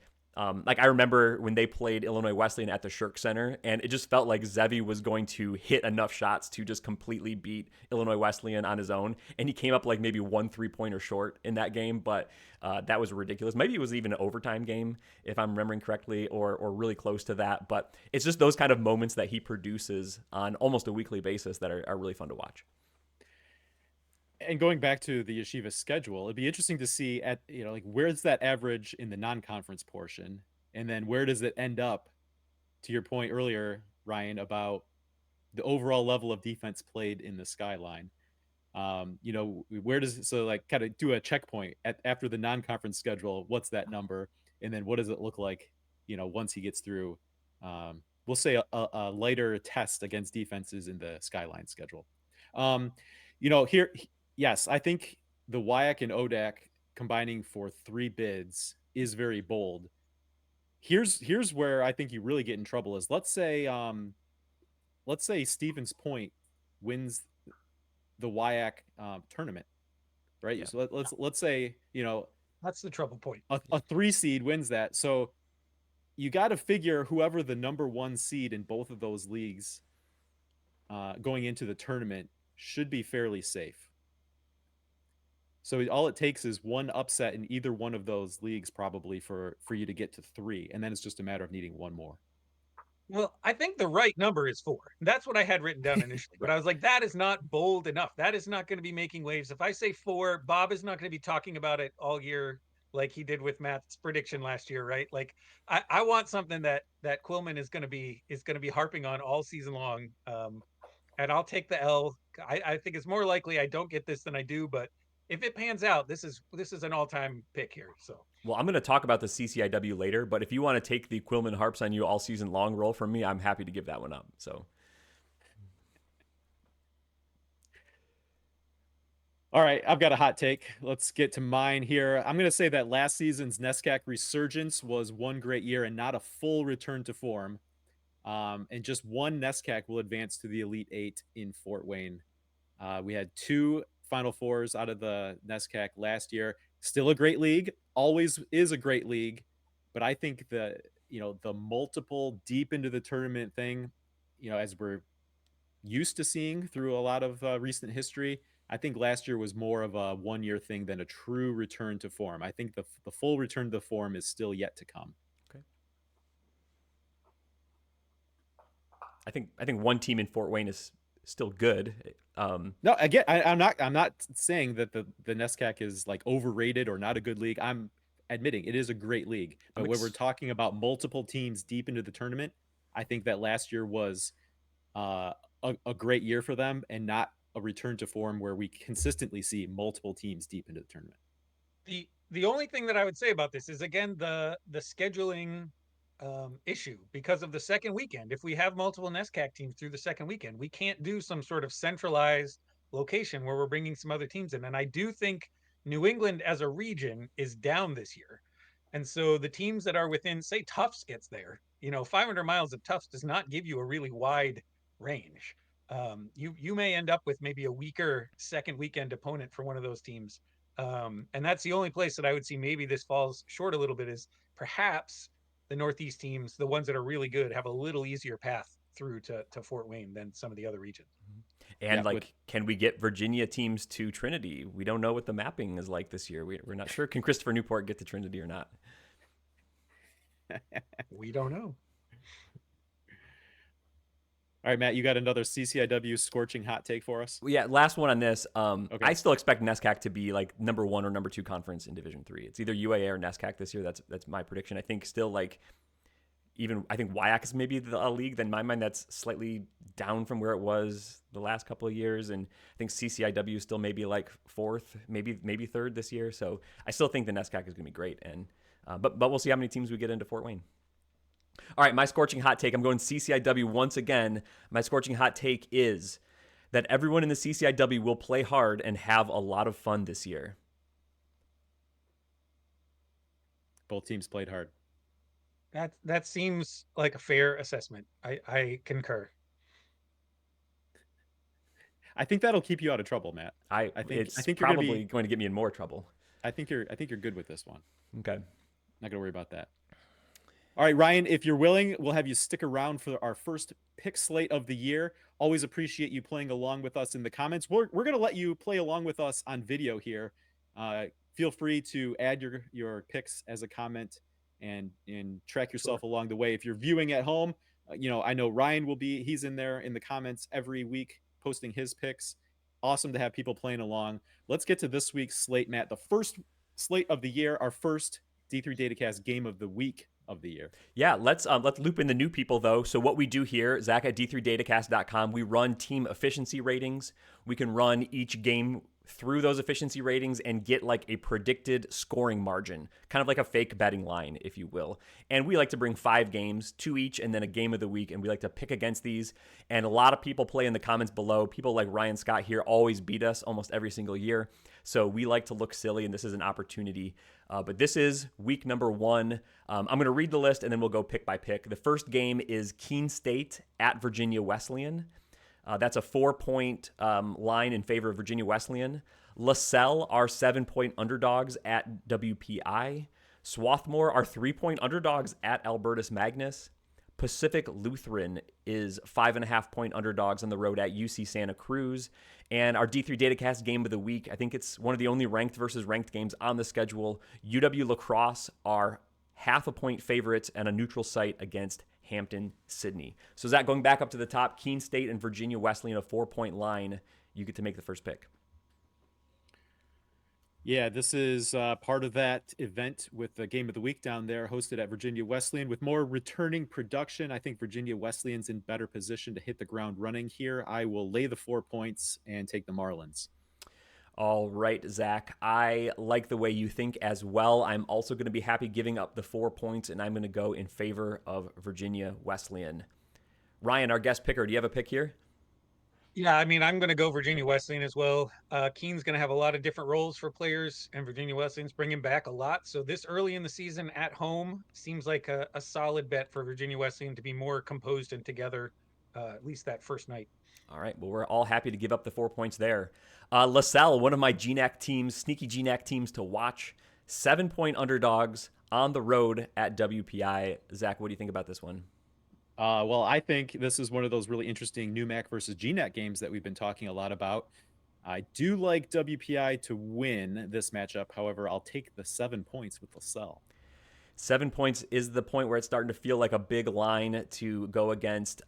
like I remember when they played Illinois Wesleyan at the Shirk Center, and it just felt like Zevi was going to hit enough shots to just completely beat Illinois Wesleyan on his own. And he came up like maybe 1 3-pointer short in that game, but that was ridiculous. Maybe it was even an overtime game, if I'm remembering correctly, or really close to that. But it's just those kind of moments that he produces on almost a weekly basis that are really fun to watch. And going back to the yeshiva schedule, it'd be interesting to see at, like where's that average in the non-conference portion, and then where does it end up, to your point earlier, Ryan, about the overall level of defense played in the skyline. Where does so like kind of do a checkpoint after the non-conference schedule? What's that number, and then what does it look like? Once he gets through, we'll say a lighter test against defenses in the skyline schedule. Here, yes, I think the WIAC and ODAC combining for 3 bids is very bold. Here's where I think you really get in trouble is let's say Stevens Point wins the WIAC tournament, right? Yeah. So let's say That's the trouble point. a 3 seed wins that. So you got to figure whoever the number 1 seed in both of those leagues going into the tournament should be fairly safe. So all it takes is one upset in either one of those leagues probably for you to get to 3, and then it's just a matter of needing one more. Well, I think the right number is 4. That's what I had written down initially. But I was like, that is not bold enough. That is not going to be making waves. If I say 4, Bob is not going to be talking about it all year like he did with Matt's prediction last year, right? Like I want something that Quillman is going to be harping on all season long. And I'll take the L. I think it's more likely I don't get this than I do, but if it pans out, this is an all-time pick here. So Well, I'm going to talk about the CCIW later, but if you want to take the Quillman harps on you all season long role from me, I'm happy to give that one up. So, all right, I've got a hot take. Let's get to mine here. I'm going to say that last season's NESCAC resurgence was one great year and not a full return to form. And just one NESCAC will advance to the Elite 8 in Fort Wayne. We had 2 Final Fours out of the NESCAC last year. Still a great league, always is a great league, but I think the multiple deep into the tournament thing, as we're used to seeing through a lot of recent history, I think last year was more of a 1-year thing than a true return to form. I think the full return to the form is still yet to come. okay. I think one team in Fort Wayne is still good. No, again, I'm not saying that the NESCAC is like overrated or not a good league. I'm admitting it is a great league, but when we're talking about multiple teams deep into the tournament, I think that last year was a great year for them and not a return to form where we consistently see multiple teams deep into the tournament. The only thing that I would say about this is again the scheduling issue because of the second weekend. If we have multiple NESCAC teams through the second weekend, we can't do some sort of centralized location where we're bringing some other teams in. And I do think New England as a region is down this year. And so the teams that are within, say Tufts gets there, 500 miles of Tufts does not give you a really wide range. You may end up with maybe a weaker second weekend opponent for one of those teams. And that's the only place that I would see maybe this falls short a little bit is perhaps the Northeast teams, the ones that are really good, have a little easier path through to Fort Wayne than some of the other regions. And can we get Virginia teams to Trinity? We don't know what the mapping is like this year. We're not sure. Can Christopher Newport get to Trinity or not? We don't know. All right, Matt, you got another CCIW scorching hot take for us? Yeah, last one on this. I Okay. still expect NESCAC to be like number one or number two conference in Division Three. It's either UAA or NESCAC this year. That's my prediction. I think still like even I think WIAC is maybe a league that in my mind that's slightly down from where it was the last couple of years, and I think CCIW is still maybe like fourth, maybe third this year. So I still think the NESCAC is going to be great, and but we'll see how many teams we get into Fort Wayne. All right, my scorching hot take. I'm going CCIW once again. My scorching hot take is that everyone in the CCIW will play hard and have a lot of fun this year. Both teams played hard. That seems like a fair assessment. I concur. I think that'll keep you out of trouble, Matt. I It's think you're gonna probably be. going to get me in more trouble. I think you're good with this one. Okay. Not gonna worry about that. All right, Ryan, if you're willing, we'll have you stick around for our first pick slate of the year. Always appreciate you playing along with us in the comments. We're going to let you play along with us on video here. Feel free to add your picks as a comment and track yourself Sure. along the way. If you're viewing at home, I know Ryan he's in there in the comments every week posting his picks. Awesome to have people playing along. Let's get to this week's slate, Matt. The first slate of the year, our first D3 Datacast game of the week of the year. Yeah, let's loop in the new people though. So what we do here, Zach at d3datacast.com, we run team efficiency ratings. We can run each game through those efficiency ratings and get like a predicted scoring margin, kind of like a fake betting line, if you will. And we like to bring 5 games, 2 each, and then a game of the week, and we like to pick against these. And a lot of people play in the comments below. People like Ryan Scott here always beat us almost every single year. So we like to look silly, and this is an opportunity. But this is week number 1. I'm going to read the list, and then we'll go pick by pick. The first game is Keene State at Virginia Wesleyan. That's a 4-point line in favor of Virginia Wesleyan. LaSalle are 7-point underdogs at WPI. Swarthmore are 3-point underdogs at Albertus Magnus. Pacific Lutheran is 5.5-point underdogs on the road at UC Santa Cruz. And our D3 Datacast game of the week, I think it's one of the only ranked versus ranked games on the schedule. UW La Crosse are half-a-point favorites and a neutral site against Hampton Sydney. So Zach, going back up to the top, Keene State and Virginia Wesleyan, a 4-point line. You get to make the first pick. Yeah, this is part of that event with the game of the week down there, hosted at Virginia Wesleyan. With more returning production, I think Virginia Wesleyan's in better position to hit the ground running here. I will lay the 4 points and take the Marlins. All right, Zach. I like the way you think as well. I'm also going to be happy giving up the 4 points, and I'm going to go in favor of Virginia Wesleyan. Ryan, our guest picker, do you have a pick here? Yeah, I mean, I'm going to go Virginia Wesleyan as well. Keene's going to have a lot of different roles for players, and Virginia Wesleyan's bringing back a lot. So this early in the season at home seems like a solid bet for Virginia Wesleyan to be more composed and together, at least that first night. All right. Well, we're all happy to give up the 4 points there. LaSalle, one of my GNAC teams, sneaky GNAC teams to watch. 7-point underdogs on the road at WPI. Zach, what do you think about this one? Well, I think this is one of those really interesting NUMAC versus GNAC games that we've been talking a lot about. I do like WPI to win this matchup. However, I'll take the 7 points with LaSalle. 7 points is the point where it's starting to feel like a big line to go against.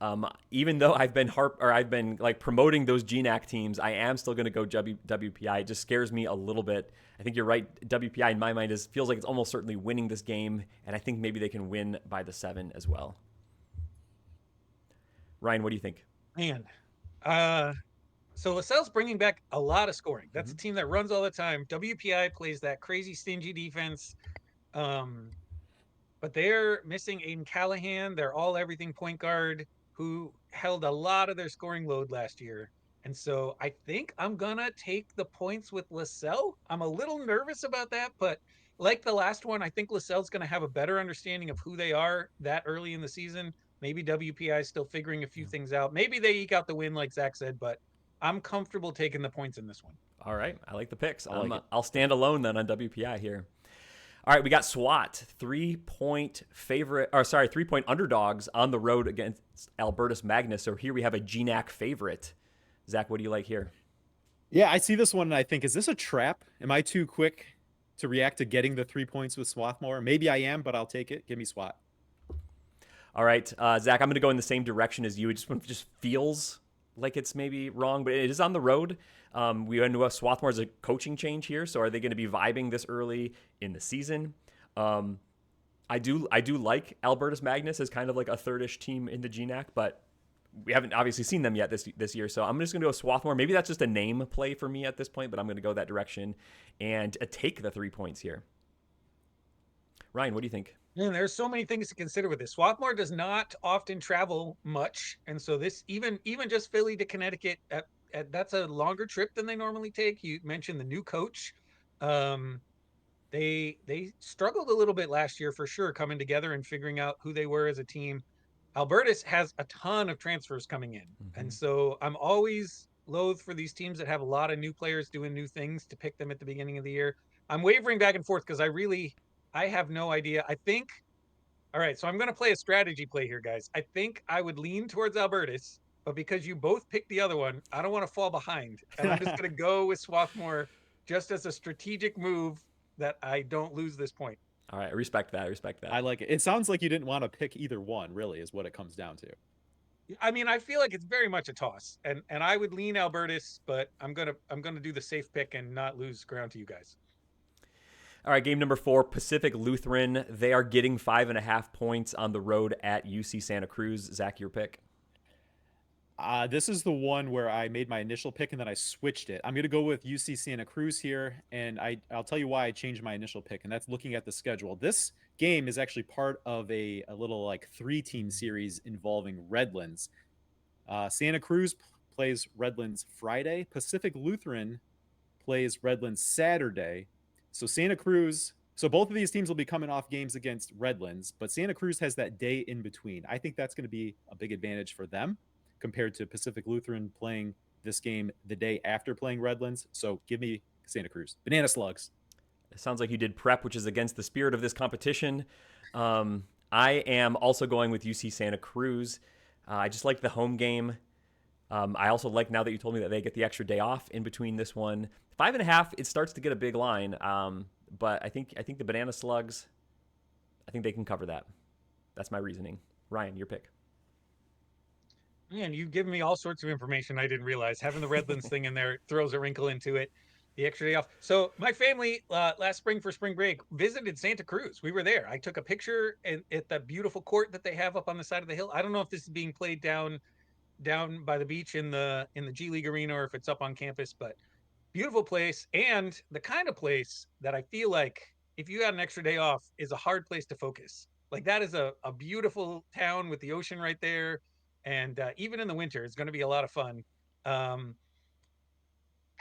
Even though I've been like promoting those GNAC teams, I am still going to go WPI. It just scares me a little bit. I think you're right. WPI in my mind feels like it's almost certainly winning this game, and I think maybe they can win by the 7 as well. Ryan, what do you think? Man, so LaSalle's bringing back a lot of scoring. That's a team that runs all the time. WPI plays that crazy stingy defense. But they're missing Aiden Callahan, their all everything point guard, who held a lot of their scoring load last year. And so I think I'm gonna take the points with LaSalle. I'm a little nervous about that, but like the last one, I think LaSalle's gonna have a better understanding of who they are that early in the season. Maybe WPI is still figuring a few things out. Maybe they eke out the win, like Zach said, but I'm comfortable taking the points in this one. All right. I like the picks. I'll stand alone then on WPI here. All right, we got SWAT, 3-point favorite, or sorry, 3-point underdogs on the road against Albertus Magnus. So here we have a GNAC favorite. Zach, what do you like here? Yeah, I see this one and I think, is this a trap? Am I too quick to react to getting the 3 points with Swarthmore? Maybe I am, but I'll take it. Give me SWAT. All right, Zach, I'm going to go in the same direction as you. It just feels like it's maybe wrong, but it is on the road. We know Swarthmore is a coaching change here, so are they going to be vibing this early in the season? Um, I do like Albertus Magnus as kind of like a thirdish team in the GNAC, but we haven't obviously seen them yet this year. So I'm just going to go Swarthmore. Maybe that's just a name play for me at this point, but I'm going to go that direction and take the 3 points here. Ryan, what do you think? Man, there's so many things to consider with this. Swarthmore does not often travel much, and so this even just Philly to Connecticut, that's a longer trip than they normally take. You mentioned the new coach. Um, they struggled a little bit last year for sure, coming together and figuring out who they were as a team. Albertus has a ton of transfers coming in, and Mm-hmm. so I'm always loath for these teams that have a lot of new players doing new things to pick them at the beginning of the year. I'm wavering back and forth because I have no idea. I think all right, so I'm going to play a strategy play here, guys. I think I would lean towards Albertus, but because you both picked the other one, I don't want to fall behind, and I'm just going to go with Swarthmore just as a strategic move that I don't lose this point. All right, I respect that. I respect that. I like it. It sounds like you didn't want to pick either one, really, is what it comes down to. I mean, I feel like it's very much a toss, and I would lean Albertus, but I'm gonna do the safe pick and not lose ground to you guys. All right, game number 4, Pacific Lutheran. They are getting 5.5 points on the road at UC Santa Cruz. Zach, your pick. This is the one where I made my initial pick and then I switched it. I'm going to go with UC Santa Cruz here, and I'll tell you why I changed my initial pick, and that's looking at the schedule. This game is actually part of a little like 3-team series involving Redlands. Santa Cruz plays Redlands Friday. Pacific Lutheran plays Redlands Saturday. So Santa Cruz. So both of these teams will be coming off games against Redlands, but Santa Cruz has that day in between. I think that's going to be a big advantage for them compared to Pacific Lutheran playing this game the day after playing Redlands. So give me Santa Cruz. Banana slugs. It sounds like you did prep, which is against the spirit of this competition. I am also going with UC Santa Cruz. I just like the home game. I also like now that you told me that they get the extra day off in between this one. 5.5, it starts to get a big line. But I think the Banana Slugs, I think they can cover that. That's my reasoning. Ryan, your pick. Man, you've given me all sorts of information I didn't realize. Having the Redlands thing in there throws a wrinkle into it. The extra day off. So my family last spring for spring break visited Santa Cruz. We were there. I took a picture at the beautiful court that they have up on the side of the hill. I don't know if this is being played down by the beach in the G League arena or if it's up on campus, but beautiful place and the kind of place that I feel like if you got an extra day off is a hard place to focus. Like that is a beautiful town with the ocean right there, and even in the winter, it's going to be a lot of fun. Um,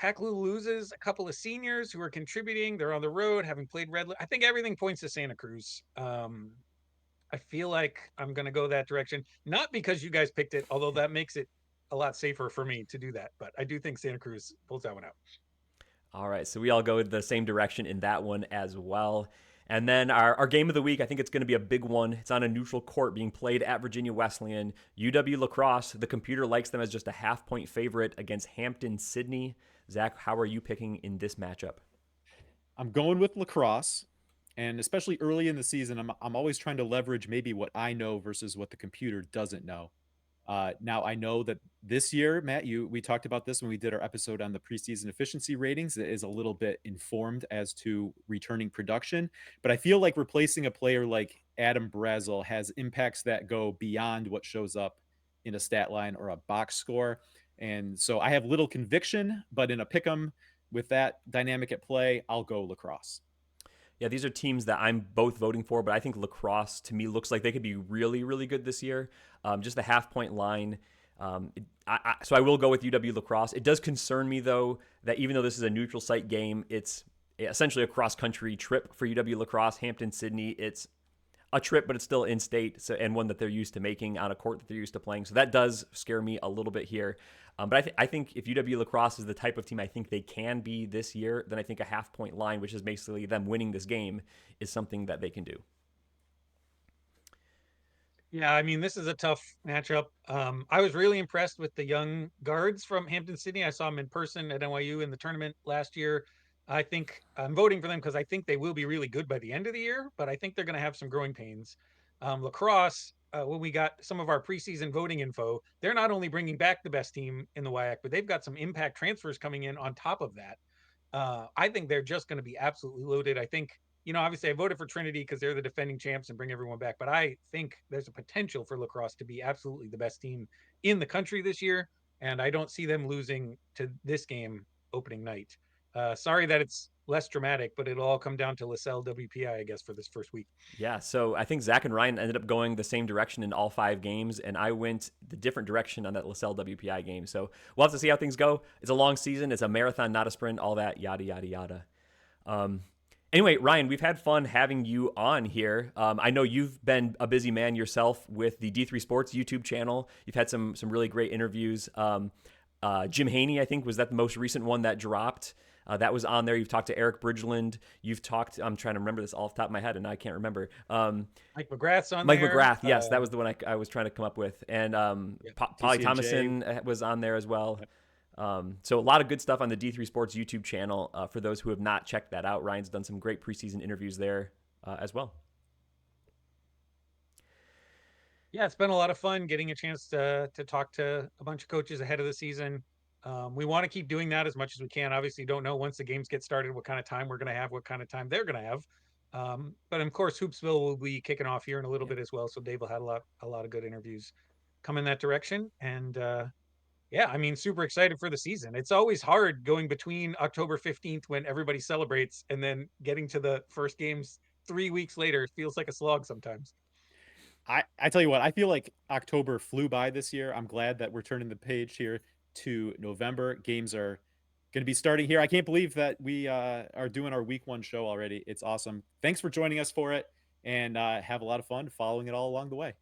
Hacklu loses a couple of seniors who are contributing. They're on the road, having played Red. I think everything points to Santa Cruz. I feel like I'm going to go that direction, not because you guys picked it, although that makes it a lot safer for me to do that. But I do think Santa Cruz pulls that one out. All right, so we all go the same direction in that one as well. And then our game of the week, I think it's going to be a big one. It's on a neutral court being played at Virginia Wesleyan. UW La Crosse, the computer likes them as just a half-point favorite against Hampton Sydney. Zach, how are you picking in this matchup? I'm going with La Crosse. And especially early in the season, I'm always trying to leverage maybe what I know versus what the computer doesn't know. Now I know that this year, Matt, we talked about this when we did our episode on the preseason efficiency ratings. It is a little bit informed as to returning production, but I feel like replacing a player like Adam Brazel has impacts that go beyond what shows up in a stat line or a box score. And so I have little conviction, but in a pick 'em with that dynamic at play, I'll go La Crosse. Yeah, these are teams that I'm both voting for, but I think La Crosse to me looks like they could be really, really good this year. Just the half-point line. So I will go with UW La Crosse. It does concern me, though, that even though this is a neutral site game, it's essentially a cross-country trip for UW La Crosse, Hampton, Sydney. It's a trip, but it's still in state, so, and one that they're used to making on a court that they're used to playing. So that does scare me a little bit here. But I think if UW La Crosse is the type of team I think they can be this year, then I think a half-point line, which is basically them winning this game, is something that they can do. Yeah, I mean, this is a tough matchup. I was really impressed with the young guards from Hampton Sydney. I saw them in person at NYU in the tournament last year. I think I'm voting for them because I think they will be really good by the end of the year, but I think they're going to have some growing pains. La Crosse, when we got some of our preseason voting info, they're not only bringing back the best team in the WIAC, but they've got some impact transfers coming in on top of that. I think they're just going to be absolutely loaded. I think, obviously I voted for Trinity because they're the defending champs and bring everyone back, but I think there's a potential for La Crosse to be absolutely the best team in the country this year. And I don't see them losing to this game opening night. Sorry that it's less dramatic, but it'll all come down to LaSalle WPI, I guess, for this first week. Yeah, so I think Zach and Ryan ended up going the same direction in all 5 games, and I went the different direction on that LaSalle WPI game. So we'll have to see how things go. It's a long season, it's a marathon, not a sprint, all that, yada, yada, yada. Um, anyway, Ryan, we've had fun having you on here. I know you've been a busy man yourself with the D3 Sports YouTube channel. You've had some really great interviews. Jim Haney, I think, was that the most recent one that dropped. That was on there. You've talked to Eric Bridgeland. You've talked, I'm trying to remember this off the top of my head, and I can't remember. Mike McGrath's on Mike there. McGrath, yes, that was the one I was trying to come up with. And Yeah. Polly TC&J. Thomason was on there as well. So a lot of good stuff on the D3 Sports YouTube channel. For those who have not checked that out, Ryan's done some great preseason interviews there as well. Yeah, it's been a lot of fun getting a chance to talk to a bunch of coaches ahead of the season. We want to keep doing that as much as we can. Obviously, don't know once the games get started what kind of time we're going to have, what kind of time they're going to have. But of course, Hoopsville will be kicking off here in a little bit as well. So Dave will have a lot of good interviews come in that direction. And yeah, I mean, super excited for the season. It's always hard going between October 15th when everybody celebrates and then getting to the first games 3 weeks later. It feels like a slog sometimes. I tell you what, I feel like October flew by this year. I'm glad that we're turning the page here to November. Games are going to be starting here. I can't believe that we are doing our week 1 show already. It's awesome. Thanks for joining us for it, and have a lot of fun following it all along the way.